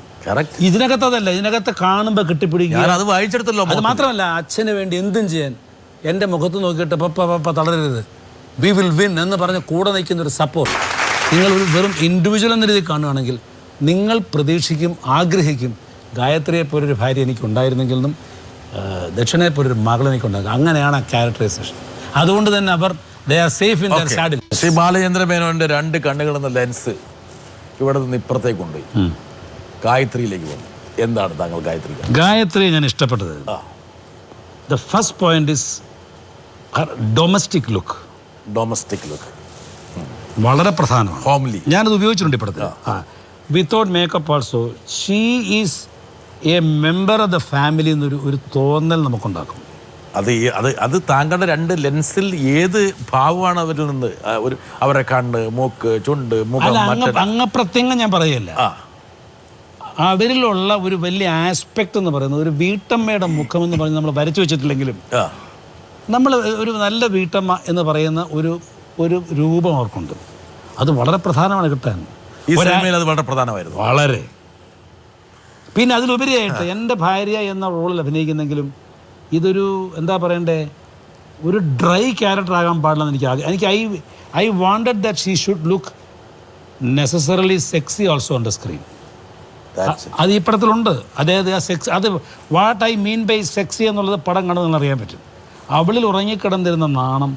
ഇതിനകത്ത് അതല്ല, ഇതിനകത്ത് കാണുമ്പോൾ കെട്ടിപ്പിടിക്കുക. അത് വായിച്ചെടുത്തല്ലോ. അത് മാത്രമല്ല, അച്ഛന് വേണ്ടി എന്തും ചെയ്യാൻ എൻ്റെ മുഖത്ത് നോക്കിയിട്ട് പപ്പ തളരരുത്, വി വിൽ വിൻ എന്ന് പറഞ്ഞ് കൂടെ നിൽക്കുന്ന ഒരു സപ്പോർട്ട്. നിങ്ങൾ ഒരു വെറും ഇൻഡിവിജ്വൽ എന്ന രീതിയിൽ കാണുകയാണെങ്കിൽ നിങ്ങൾ പ്രതീക്ഷിക്കും, ആഗ്രഹിക്കും ഗായത്രിയെ പോലൊരു ഭാര്യ എനിക്ക് ഉണ്ടായിരുന്നെങ്കിൽ നിന്നും ദക്ഷിണയെ പോലൊരു മകൾ എനിക്കുണ്ടാകും. അങ്ങനെയാണ് ആ ക്യാരക്ടറൈസേഷൻ. അതുകൊണ്ട് തന്നെ അവർ they are safe in their saddle. Shri Balachandra മേനോന്റെ 2 കണ്ണുകളെന്ന ലെൻസ് ഇവിടെ നിന്ന് ഇപ്പുറത്തേക്ക് കൊണ്ടുപോയി ഗായത്രിയിലേക്ക് വന്നു. എന്താണ് താങ്കൾ ഗായത്രിയെ ഞാൻ ഇഷ്ടപ്പെട്ടത്? The first point is domestic look. വളരെ പ്രധാനമാണ്. ഹോംലി. ഞാനത് ഉപയോഗിച്ചിട്ടുണ്ട് ഇപ്പോഴത്തെ. Without makeup also she is A member of the family എന്നൊരു തോന്നൽ നമുക്കുണ്ടാക്കും. അത് താങ്കളുടെ 2 ലെൻസിൽ ഏത് ഭാവമാണ് അവരിൽ നിന്ന് അവരുടെ കണ്ണ്, മൂക്ക്, ചുണ്ട്, മുഖം, അങ്ങപ്രത്യംഗം ഞാൻ പറയല്ല. അവരിലുള്ള ഒരു വലിയ ആസ്പെക്ട് എന്ന് പറയുന്നത് ഒരു വീട്ടമ്മയുടെ മുഖം എന്ന് പറഞ്ഞ് നമ്മൾ വരച്ചു വെച്ചിട്ടില്ലെങ്കിലും നമ്മൾ ഒരു നല്ല വീട്ടമ്മ എന്ന് പറയുന്ന ഒരു രൂപം അവർക്കുണ്ട്. അത് വളരെ പ്രധാനമാണ് കിട്ടാൻ. ഈ സിനിമയിൽ അത് വളരെ പ്രധാനമായിരുന്നു. വളരെ. പിന്നെ അതിലുപരിയായിട്ട് എൻ്റെ ഭാര്യ എന്ന റോളിൽ അഭിനയിക്കുന്നെങ്കിലും ഇതൊരു എന്താ പറയണ്ടേ, ഒരു ഡ്രൈ ക്യാരക്ടർ ആകാൻ പാടില്ലെന്ന് എനിക്ക് I wanted that she should look necessarily sexy also on the screen. അത് ഈ പടത്തിലുണ്ട്. അതായത് ആ സെക്സ്, അത് what I mean by sexy എന്നുള്ളത് പടം കണ്ടതെന്ന് അറിയാൻ പറ്റും. അവളിൽ ഉറങ്ങിക്കിടന്നിരുന്ന നാണം,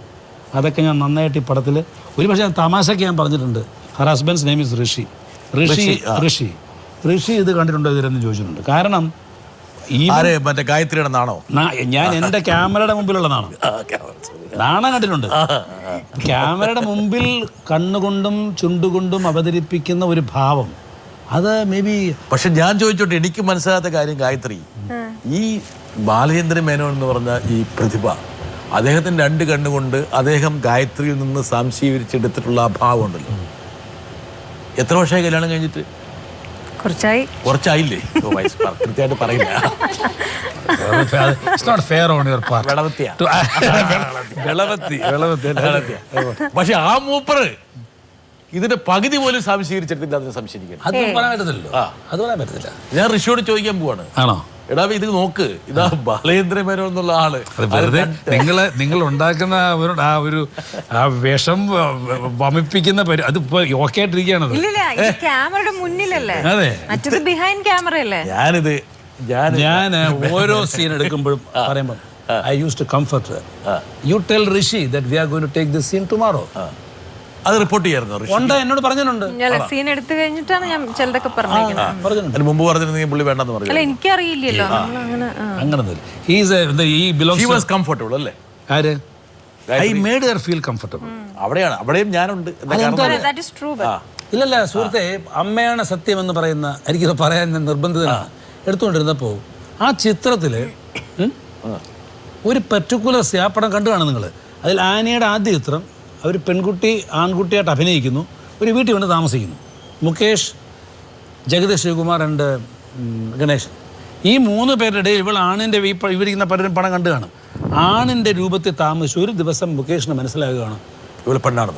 അതൊക്കെ ഞാൻ നന്നായിട്ട് ഈ പടത്തിൽ ഒരുപക്ഷെ ഞാൻ തമാശയ്ക്ക് ഞാൻ പറഞ്ഞിട്ടുണ്ട്. ഹർ ഹസ്ബൻഡ്സ് നെയിം ഇസ് ഋഷി. ഋഷി ഇത് കണ്ടിട്ടുണ്ടോ ഇതിലെന്ന് ചോദിച്ചിട്ടുണ്ട്. കാരണം ആരെ മറ്റേ ഗായത്രിയുടെ നാണോ? ഞാൻ എൻ്റെ ക്യാമറയുടെ മുമ്പിലുള്ള നാണം. നാണം കണ്ടിട്ടുണ്ട്. ക്യാമറയുടെ മുമ്പിൽ കണ്ണുകൊണ്ടും ചുണ്ടുകൊണ്ടും അവതരിപ്പിക്കുന്ന ഒരു ഭാവം, അത് മേ ബി. പക്ഷെ ഞാൻ ചോദിച്ചോട്ടെ, എനിക്ക് മനസ്സിലാത്ത കാര്യം ഗായത്രി, ഈ ബാലചന്ദ്രൻ മേനോൻ എന്ന് പറഞ്ഞ ഈ പ്രതിഭ, അദ്ദേഹത്തിന് 2 കണ്ണുകൊണ്ട് അദ്ദേഹം ഗായത്രിയിൽ നിന്ന് സംശീകരിച്ചെടുത്തിട്ടുള്ള ആ ഭാവം ഉണ്ടല്ലോ. എത്ര വർഷമായി കല്യാണം കഴിഞ്ഞിട്ട്? കുറച്ചായില്ലേ? കൃത്യമായിട്ട് പറയില്ല. പക്ഷെ ആ മൂപ്പറ് ഇതിന്റെ പകുതി പോലും സംശീകരിച്ചെടുത്തില്ല. അതിനെ സംശയിക്കണം. അത് പറയാൻ പറ്റത്തില്ല. ഞാൻ ഋഷിയോട് ചോദിക്കാൻ പോവാണ്. ആണോ? എടാ, ഇത് നോക്ക്, ഇതാ ബാലചന്ദ്രൻ മേനോൻ എന്നുള്ള ആള്. നിങ്ങൾ ഉണ്ടാക്കുന്ന ആ വിഷം വമിപ്പിക്കുന്ന അത് ഓക്കെ ആയിട്ടിരിക്കുകയാണ്. ക്യാമറയുടെ മുന്നിലല്ലേ, മറ്റത് ബിഹൈൻഡ് ക്യാമറയല്ലേ. ഞാൻ ഓരോ സീൻ എടുക്കുമ്പോഴും പറയുമ്പോൾ I used to comfort her. You tell Rishi that we are going to take this scene tomorrow. അത് റിപ്പോർട്ട് ചെയ്യാറുണ്ട്. എന്നോട് പറഞ്ഞിട്ടുണ്ട്. സീൻ എടുത്തു കഴിഞ്ഞിട്ടാണ് ഞാൻ ചിലതൊക്കെ പറഞ്ഞിരിക്കുന്നത്. മുമ്പ് പറഞ്ഞിരുന്നെങ്കിൽ പുള്ളി വേണ്ടെന്ന് പറഞ്ഞു. അല്ല, എനിക്കറിയില്ലല്ലോ. അവിടെയും ഞാനുണ്ട്. ഇല്ലല്ല സുഹൃത്തെ, അമ്മയാണ് സത്യം എന്ന് പറയുന്ന, എനിക്കിത് പറയാൻ നിർബന്ധിതനാണ്. എടുത്തുകൊണ്ടിരുന്നപ്പോൾ ആ ചിത്രത്തില് ഒരു പർട്ടിക്കുലർ പടം കണ്ടു കാണും നിങ്ങൾ. അതിൽ ആനയുടെ ആദ്യ ചിത്രം, അവർ പെൺകുട്ടി ആൺകുട്ടിയായിട്ട് അഭിനയിക്കുന്നു, ഒരു വീട്ടിൽ വന്ന് താമസിക്കുന്നു. മുകേഷ്, ജഗദീഷ് ശ്രീകുമാർ ആൻഡ് ഗണേശൻ, ഈ 3 പേരുടെ ഇടയിൽ ഇവൾ ആണിൻ്റെ ഇവരിക്കുന്ന പലരും പടം കണ്ടു കാണും. ആണിൻ്റെ രൂപത്തിൽ താമസിച്ച് ഒരു ദിവസം മുകേഷിന് മനസ്സിലാകുകയാണ് ഇവൾ പെണ്ണാണ്.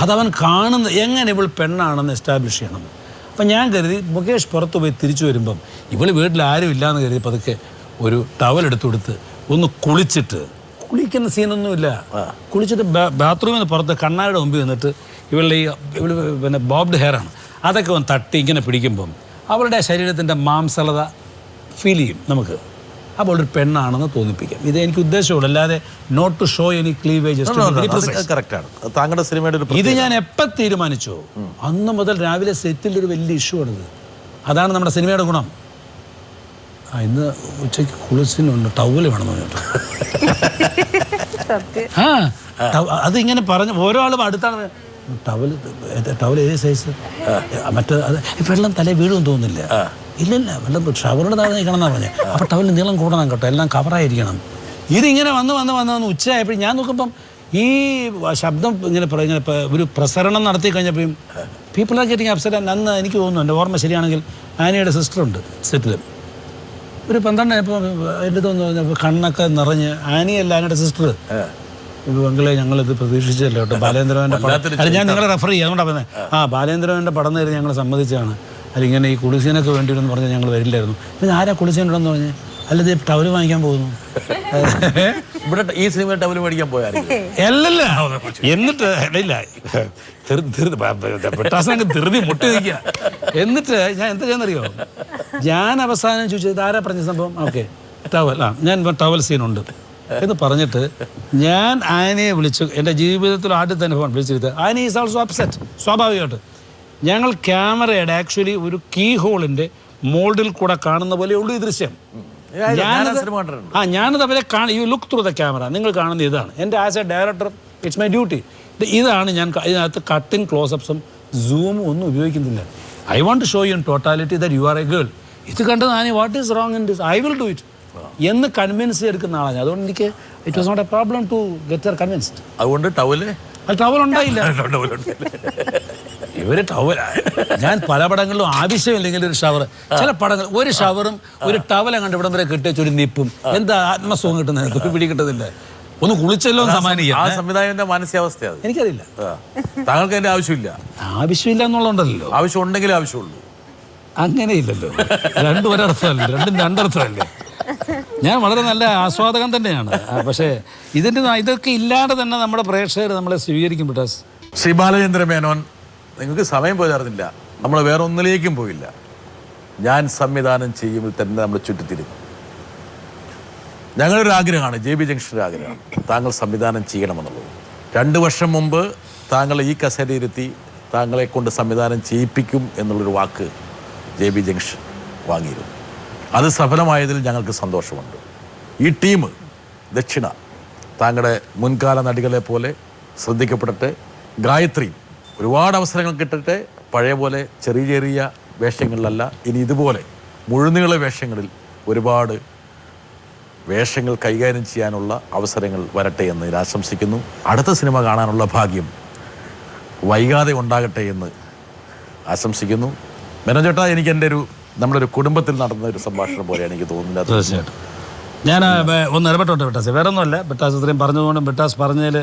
അതവൻ കാണുന്ന എങ്ങനെ ഇവൾ പെണ്ണാണെന്ന് എസ്റ്റാബ്ലിഷ് ചെയ്യണം. അപ്പം ഞാൻ കരുതി മുകേഷ് പുറത്തു പോയി തിരിച്ചു വരുമ്പം ഇവൾ വീട്ടിൽ ആരും ഇല്ലയെന്ന് കരുതി പതുക്കെ ഒരു ടവൽ എടുത്തു കൊടുത്ത് ഒന്ന് കുളിക്കുന്ന സീനൊന്നുമില്ല, കുളിച്ചിട്ട് ബാത്റൂമിൽ നിന്ന് പുറത്ത് കണ്ണാടിയുടെ മുമ്പിൽ നിന്നിട്ട് ഇവൾ പിന്നെ ബോബ്ഡ് ഹെയറാണ്, അതൊക്കെ ഒന്ന് തട്ടി ഇങ്ങനെ പിടിക്കുമ്പം അവളുടെ ശരീരത്തിൻ്റെ മാംസളത ഫീൽ ചെയ്യും നമുക്ക്. അപ്പോൾ ഒരു പെണ്ണാണെന്ന് തോന്നിപ്പിക്കാം. ഇത് എനിക്ക് ഉദ്ദേശമുള്ളൂ, അല്ലാതെ not to show any cleavages. ഇത് ഞാൻ എപ്പോൾ തീരുമാനിച്ചോ അന്ന് മുതൽ രാവിലെ സെറ്റിൽ ഒരു വലിയ ഇഷ്യൂ ആണിത്. അതാണ് നമ്മുടെ സിനിമയുടെ ഗുണം. ഇന്ന് ഉച്ചയ്ക്ക് കുളിസിനുണ്ട്, ടവല് വേണമെന്ന് പറഞ്ഞിട്ട്. അതിങ്ങനെ പറഞ്ഞ് ഓരോ ആളും അടുത്താണ് ടവൽ ഏത് സൈസ്, മറ്റേ അത് വെള്ളം തലേ വീഴുമെന്ന് തോന്നുന്നില്ല. ഇല്ലല്ല, വെള്ളം ഷവറിൻ്റെ താഴെ നിൽക്കണമെന്നാണ് പറഞ്ഞത്. അപ്പോൾ ടവലിന് നീളം കൂടണം കേട്ടോ, എല്ലാം കവറായിരിക്കണം. ഇതിങ്ങനെ വന്ന് ഉച്ചയായപ്പോഴും ഞാൻ നോക്കുമ്പം ഈ ശബ്ദം ഇങ്ങനെ ഒരു പ്രസരണം നടത്തി കഴിഞ്ഞപ്പോഴും പീപ്പിൾ ആർ ഗെറ്റിംഗ് അപ്സെറ്റ്. അന്ന് എനിക്ക് തോന്നുന്നു, എൻ്റെ ഓർമ്മ ശരിയാണെങ്കിൽ, ആനയുടെ സിസ്റ്ററുണ്ട് സെറ്റിൽ. ഒരു 12 ഇപ്പോൾ എൻ്റെ തോന്നുന്നു കണ്ണൊക്കെ നിറഞ്ഞ്, ആനയല്ല ആനയുടെ സിസ്റ്റർ, പെങ്ങളെ ഞങ്ങളിത് പ്രതീക്ഷിച്ചല്ലോ കേട്ടോ, ബാലേന്ദ്രൻ്റെ പടം. അല്ല, ഞാൻ നിങ്ങളെ റെഫർ ചെയ്യാം, അതുകൊണ്ടാണ് പറഞ്ഞത്. ബാലേന്ദ്രൻ്റെ പടം നേരി ഞങ്ങൾ സമ്മതിച്ചാണ്. അതിങ്ങനെ ഈ കുളിസീനൊക്കെ വേണ്ടിയിട്ടെന്ന് പറഞ്ഞാൽ ഞങ്ങൾ വരില്ലായിരുന്നു. പിന്നെ ആരാ കുളിസീനുണ്ടെന്ന് പറഞ്ഞ്, അല്ലത് ടവല് വാങ്ങിക്കാൻ പോകുന്നു. ഇവിടെ ഈ സിനിമ ടവല് മേടിക്കാൻ പോയാലും അല്ലല്ല. എന്നിട്ട് ഇല്ല ധൃതി മുട്ടി നിൽക്കുക. എന്നിട്ട് ഞാൻ എന്താ ചെയ്യാന്നറിയോ, ഞാൻ അവസാനം ചോദിച്ചത് ആരാ പറഞ്ഞ സംഭവം, ഓക്കെ ടവൽ, ഞാൻ ടവൽ സീനുണ്ട് എന്ന് പറഞ്ഞിട്ട് ഞാൻ ആനയെ വിളിച്ചു. എൻ്റെ ജീവിതത്തിൽ ആദ്യം തന്നെ ഫോൺ വിളിച്ചിരുത്ത്. ആന ഈസ് ഓൾസോ അപ്സെറ്റ്, സ്വാഭാവികമായിട്ട്. ഞങ്ങൾ ക്യാമറയുടെ ആക്ച്വലി ഒരു കീ ഹോളിൻ്റെ മോൾഡിൽ കൂടെ കാണുന്ന പോലെയുള്ളൂ ഈ ദൃശ്യം. ഞാനത് അവരെ you look through the camera, നിങ്ങൾ കാണുന്ന ഇതാണ്. എൻ്റെ as a director it's my duty. ഇതാണ് ഞാൻ ഇതിനകത്ത് കട്ടിങ് ക്ലോസപ്സും സൂമും ഒന്നും ഉപയോഗിക്കുന്നില്ല. I want to show you in totality that you are a girl. ഇത് കണ്ടത് any what is wrong in this, I will do it എന്ന് കൺവിൻസ് ചെയ്തെടുക്കുന്ന ആളാണ്. അതുകൊണ്ട് എനിക്ക് it was not a problem to get her convinced. അതുകൊണ്ട് towel ഉണ്ടായില്ല. ഇവര് ടവൽ, ഞാൻ പല പടങ്ങളിലും ആവശ്യമില്ലെങ്കിൽ ഒരു ഷവർ, ചില പടങ്ങൾ ഒരു ഷവറും ഒരു ടവലും കണ്ട് ഇവിടം വരെ കിട്ടിയ ഒരു നിപ്പും, എന്താ ആത്മസുഖം കിട്ടുന്നത്, പിടി കിട്ടുന്നില്ല. ഒന്ന് കുളിച്ചല്ലോ സമ്മാനിക്കാം. സംവിധായകന്റെ മാനസികാവസ്ഥ എനിക്കറിയില്ല. താങ്കൾക്ക് അതിന്റെ ആവശ്യമില്ല എന്നുള്ളതുണ്ടല്ലോ. ആവശ്യം ഉണ്ടെങ്കിലേ ആവശ്യമുള്ളൂ. അങ്ങനെയില്ലല്ലോ, രണ്ടും ഒരർത്ഥമല്ല, രണ്ടും രണ്ടർത്ഥമല്ലേ. ഞാൻ വളരെ നല്ല ആസ്വാദകൻ തന്നെയാണ്. പക്ഷേ ഇതൊക്കെ ഇല്ലാതെ തന്നെ നമ്മുടെ പ്രേക്ഷകർ നമ്മളെ സ്വീകരിക്കും. ശ്രീ ബാലചന്ദ്രൻ മേനോൻ, നിങ്ങൾക്ക് സമയം പോയായിരുന്നില്ല, നമ്മൾ വേറെ ഒന്നിലേക്കും പോയില്ല. ഞാൻ സംവിധാനം ചെയ്യുമ്പോൾ തന്നെ നമ്മൾ ചുറ്റിത്തിരിഞ്ഞു. ഞങ്ങളൊരു ആഗ്രഹമാണ്, JB ജംഗ്ഷൻ്റെ ആഗ്രഹമാണ്, താങ്കൾ സംവിധാനം ചെയ്യണമെന്നുള്ളത്. 2 വർഷം മുമ്പ് താങ്കളെ ഈ കസേരയിരുത്തി താങ്കളെ കൊണ്ട് സംവിധാനം ചെയ്യിപ്പിക്കും എന്നുള്ളൊരു വാക്ക് JB ജംഗ്ഷൻ വാങ്ങിയിരുന്നു. അത് സഫലമായതിൽ ഞങ്ങൾക്ക് സന്തോഷമുണ്ട്. ഈ ടീം ദക്ഷിണ താങ്കളുടെ മുൻകാല നടികളെ പോലെ ശ്രദ്ധിക്കപ്പെടട്ടെ. ഗായത്രി ഒരുപാട് അവസരങ്ങൾ കിട്ടട്ടെ. പഴയ പോലെ ചെറിയ ചെറിയ വേഷങ്ങളിലല്ല, ഇനി ഇതുപോലെ മുഴുനീള വേഷങ്ങളിൽ ഒരുപാട് വേഷങ്ങൾ കൈകാര്യം ചെയ്യാനുള്ള അവസരങ്ങൾ വരട്ടെ എന്ന് ആശംസിക്കുന്നു. അടുത്ത സിനിമ കാണാനുള്ള ഭാഗ്യം വൈകാതെ ഉണ്ടാകട്ടെ എന്ന് ആശംസിക്കുന്നു. മേനോൻ ചേട്ടാ, എനിക്ക് എൻ്റെ നമ്മുടെ ഒരു കുടുംബത്തിൽ നടന്ന ഒരു സംഭാഷണം പോലെയാണ് എനിക്ക് തോന്നുന്നത്. തീർച്ചയായിട്ടും ഞാൻ ഒന്ന് ഇടപെട്ടോട്ടെ ബിട്ടാസ്. വേറെ ഒന്നുമല്ല, ബിട്ടാസ് ഇത്രയും പറഞ്ഞതുകൊണ്ടും ബിട്ടാസ് പറഞ്ഞതിൽ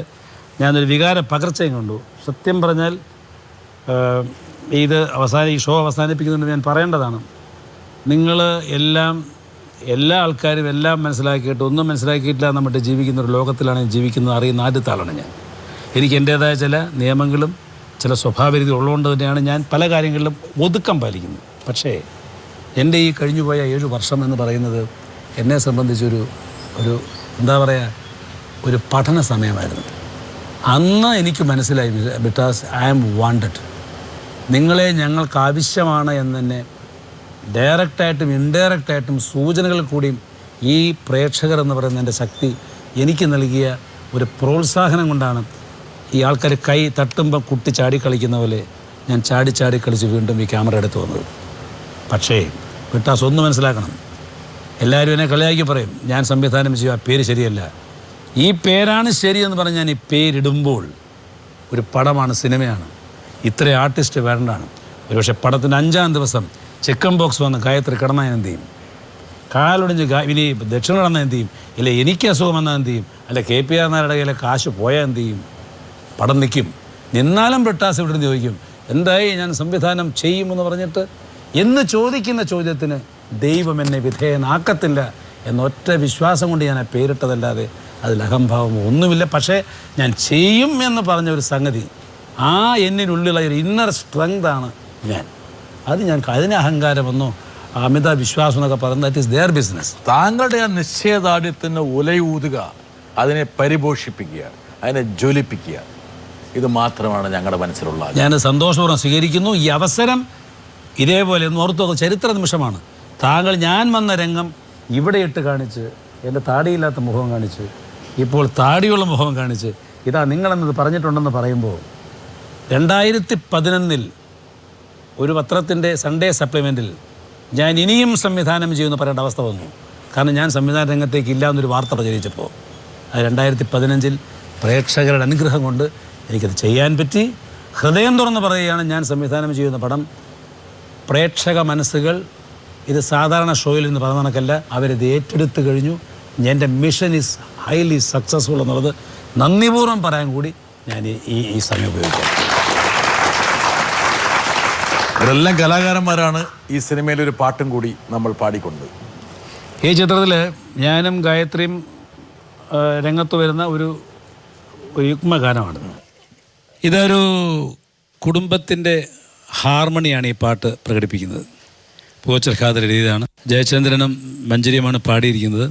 ഞാനൊരു വികാര പകർച്ചയും കണ്ടു. സത്യം പറഞ്ഞാൽ ഈ ഷോ അവസാനിപ്പിക്കുന്നുണ്ട് ഞാൻ പറയേണ്ടതാണ്. നിങ്ങൾ എല്ലാ ആൾക്കാരും എല്ലാം മനസ്സിലാക്കിയിട്ട് ഒന്നും മനസ്സിലാക്കിയിട്ടില്ല നമ്മിട്ട് ജീവിക്കുന്ന ഒരു ലോകത്തിലാണ് ജീവിക്കുന്നത്. അറിയുന്ന ആദ്യത്തെ ആളാണ് ഞാൻ. എനിക്ക് എൻ്റേതായ ചില നിയമങ്ങളും ചില സ്വഭാവരീതി ഉള്ളതുകൊണ്ട് തന്നെയാണ് ഞാൻ പല കാര്യങ്ങളിലും ഒതുക്കം പാലിക്കുന്നത്. പക്ഷേ എൻ്റെ ഈ കഴിഞ്ഞുപോയ 7 വർഷം എന്ന് പറയുന്നത് എന്നെ സംബന്ധിച്ചൊരു എന്താ പറയുക, ഒരു പഠന സമയമായിരുന്നു. അന്ന് എനിക്ക് മനസ്സിലായി ബിക്കോസ് ഐ ആം വാണ്ടഡ്. നിങ്ങളെ ഞങ്ങൾക്ക് ആവശ്യമാണ് എന്ന് തന്നെ ഡയറക്റ്റായിട്ടും ഇൻഡയറക്റ്റായിട്ടും സൂചനകൾ കൂടിയും ഈ പ്രേക്ഷകർ എന്ന് പറയുന്ന എൻ്റെ ശക്തി എനിക്ക് നൽകിയ ഒരു പ്രോത്സാഹനം കൊണ്ടാണ് ഈ ആൾക്കാർ കൈ തട്ടുമ്പോൾ കുട്ടി ചാടിക്കളിക്കുന്ന പോലെ ഞാൻ ചാടി കളിച്ച് വീണ്ടും ഈ ക്യാമറ എടുത്ത് വന്നത്. പക്ഷേ ബിട്ടാസ് ഒന്ന് മനസ്സിലാക്കണം, എല്ലാവരും എന്നെ കളിയാക്കി പറയും ഞാൻ സംവിധാനം ചെയ്യും, ആ പേര് ശരിയല്ല. ഈ പേരാണ് ശരിയെന്ന് പറഞ്ഞ് ഞാൻ ഈ പേരിടുമ്പോൾ ഒരു പടമാണ്, സിനിമയാണ്, ഇത്ര ആർട്ടിസ്റ്റ് വേണ്ടതാണ്. ഒരുപക്ഷെ പടത്തിൻ്റെ 5-ാം ദിവസം ചിക്കൻ ബോക്സ് വന്ന് ഗായത്രി കിടന്നാൽ എന്ത് ചെയ്യും, കാലൊടിഞ്ഞ് ഇനി ദക്ഷിണ കിടന്നാൽ എന്ത് ചെയ്യും, ഇല്ല എനിക്ക് അസുഖം വന്നാൽ എന്ത് ചെയ്യും, അല്ല KPR നായരുടെ കയ്യിലെ കാശ് പോയാൽ എന്ത് ചെയ്യും? പടം നിൽക്കും. നിന്നാലും ബിട്ടാസ് ഇവിടെ നിന്ന് ചോദിക്കും എന്തായി ഞാൻ സംവിധാനം ചെയ്യുമെന്ന് പറഞ്ഞിട്ട് എന്ന് ചോദിക്കുന്ന ചോദ്യത്തിന് ദൈവം എന്നെ വിധേയനാക്കത്തില്ല എന്നൊറ്റ വിശ്വാസം കൊണ്ട് ഞാൻ പേരിട്ടതല്ലാതെ അതിൽ അഹംഭാവമോ ഒന്നുമില്ല. പക്ഷേ ഞാൻ ചെയ്യും എന്ന് പറഞ്ഞ ഒരു സംഗതി, ആ എന്നിനുള്ളിലുള്ള ഒരു ഇന്നർ സ്ട്രെങ്താണ് ഞാൻ. അതിന് അഹങ്കാരമെന്നോ അമിത വിശ്വാസം എന്നൊക്കെ പറയുന്നത് ദാറ്റ് ഈസ് ദെയർ ബിസിനസ്. താങ്കളുടെ ആ നിശ്ചയദാർഢ്യത്തിന് ഉലയൂതുക, അതിനെ പരിപോഷിപ്പിക്കുക, അതിനെ ജ്വലിപ്പിക്കുക, ഇത് മാത്രമാണ് ഞങ്ങളുടെ മനസ്സിലുള്ള. ഞാൻ സന്തോഷപൂർവ്വം സ്വീകരിക്കുന്നു ഈ അവസരം. ഇതേപോലെ ഓർത്തു ചരിത്ര നിമിഷമാണ്. ഞാൻ വന്ന രംഗം ഇവിടെ ഇട്ട് കാണിച്ച്, എൻ്റെ താടിയില്ലാത്ത മുഖം കാണിച്ച്, ഇപ്പോൾ താടിയുള്ള മുഖം കാണിച്ച്, ഇതാ നിങ്ങളെന്നത് പറഞ്ഞിട്ടുണ്ടെന്ന് പറയുമ്പോൾ 2011 ഒരു പത്രത്തിൻ്റെ സൺഡേ സപ്ലിമെൻറ്റിൽ ഞാൻ ഇനിയും സംവിധാനം ചെയ്യുമെന്ന് പറയേണ്ട അവസ്ഥ വന്നു. കാരണം ഞാൻ സംവിധാന രംഗത്തേക്ക് ഇല്ല എന്നൊരു വാർത്ത പ്രചരിച്ചപ്പോൾ അത് 2015 പ്രേക്ഷകരുടെ അനുഗ്രഹം കൊണ്ട് എനിക്കത് ചെയ്യാൻ പറ്റി. ഹൃദയം തുറന്ന് പറയുകയാണ്, ഞാൻ സംവിധാനം ചെയ്യുന്ന പടം പ്രേക്ഷക മനസ്സുകൾ ഇത് സാധാരണ ഷോയിൽ നിന്ന് പറഞ്ഞ കണക്കല്ല, അവരിത് ഏറ്റെടുത്ത് കഴിഞ്ഞു. എൻ്റെ മിഷൻ ഈസ് ഹൈലി സക്സസ്ഫുൾ എന്നുള്ളത് നന്ദിപൂർവ്വം പറയാൻ കൂടി ഞാൻ ഈ സമയം ഉപയോഗിക്കാം. ഇവരെല്ലാം കലാകാരന്മാരാണ്. ഈ സിനിമയിലൊരു പാട്ടും കൂടി നമ്മൾ പാടിക്കൊണ്ട് ഈ ചിത്രത്തിൽ ഞാനും ഗായത്രിയും രംഗത്ത് വരുന്ന ഒരു യുഗ്മഗാനമാണ്. ഇതൊരു കുടുംബത്തിൻ്റെ ഹാർമണിയാണ് ഈ പാട്ട് പ്രകടിപ്പിക്കുന്നത്. പോച്ചൽ ഖാദർ എഴുതിയതാണ്. ജയചന്ദ്രനും മഞ്ജരിയുമാണ് പാടിയിരിക്കുന്നത്.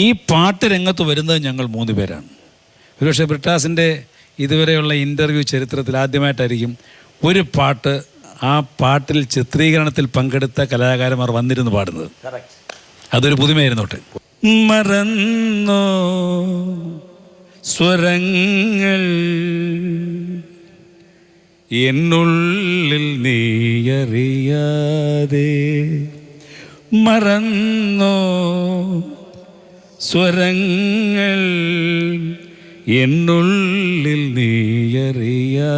ഈ പാട്ട് രംഗത്ത് വരുന്നത് ഞങ്ങൾ 3 പേരാണ്. ഒരുപക്ഷെ ബ്രിട്ടാസിൻ്റെ ഇതുവരെയുള്ള ഇൻ്റർവ്യൂ ചരിത്രത്തിൽ ആദ്യമായിട്ടായിരിക്കും ഒരു പാട്ട്, ആ പാട്ടിൽ ചിത്രീകരണത്തിൽ പങ്കെടുത്ത കലാകാരന്മാർ വന്നിരുന്ന് പാടുന്നത്. അതൊരു പുതുമയായിരുന്നോട്ടെ. മറന്നോ സ്വരങ്ങൾ എന്നുള്ളിൽ നീയറിയാതെ, മറന്നോ സ്വരങ്ങൾ എന്നുള്ളിൽ നീയറിയാതെ,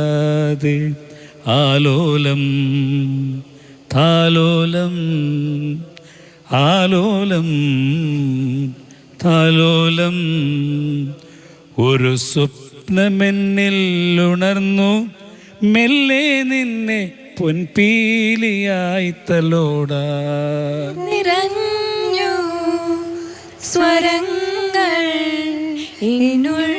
ആലോലം താലോലം ആലോലം താലോലം, ഒരു സ്വപ്നമെന്നിൽ ഉണർന്നു മെല്ലെ നിന്നെ പൊൻപീലിയായി തലോടാ. നിറഞ്ഞു സ്വരങ്ങൾ എന്നുള്ളിൽ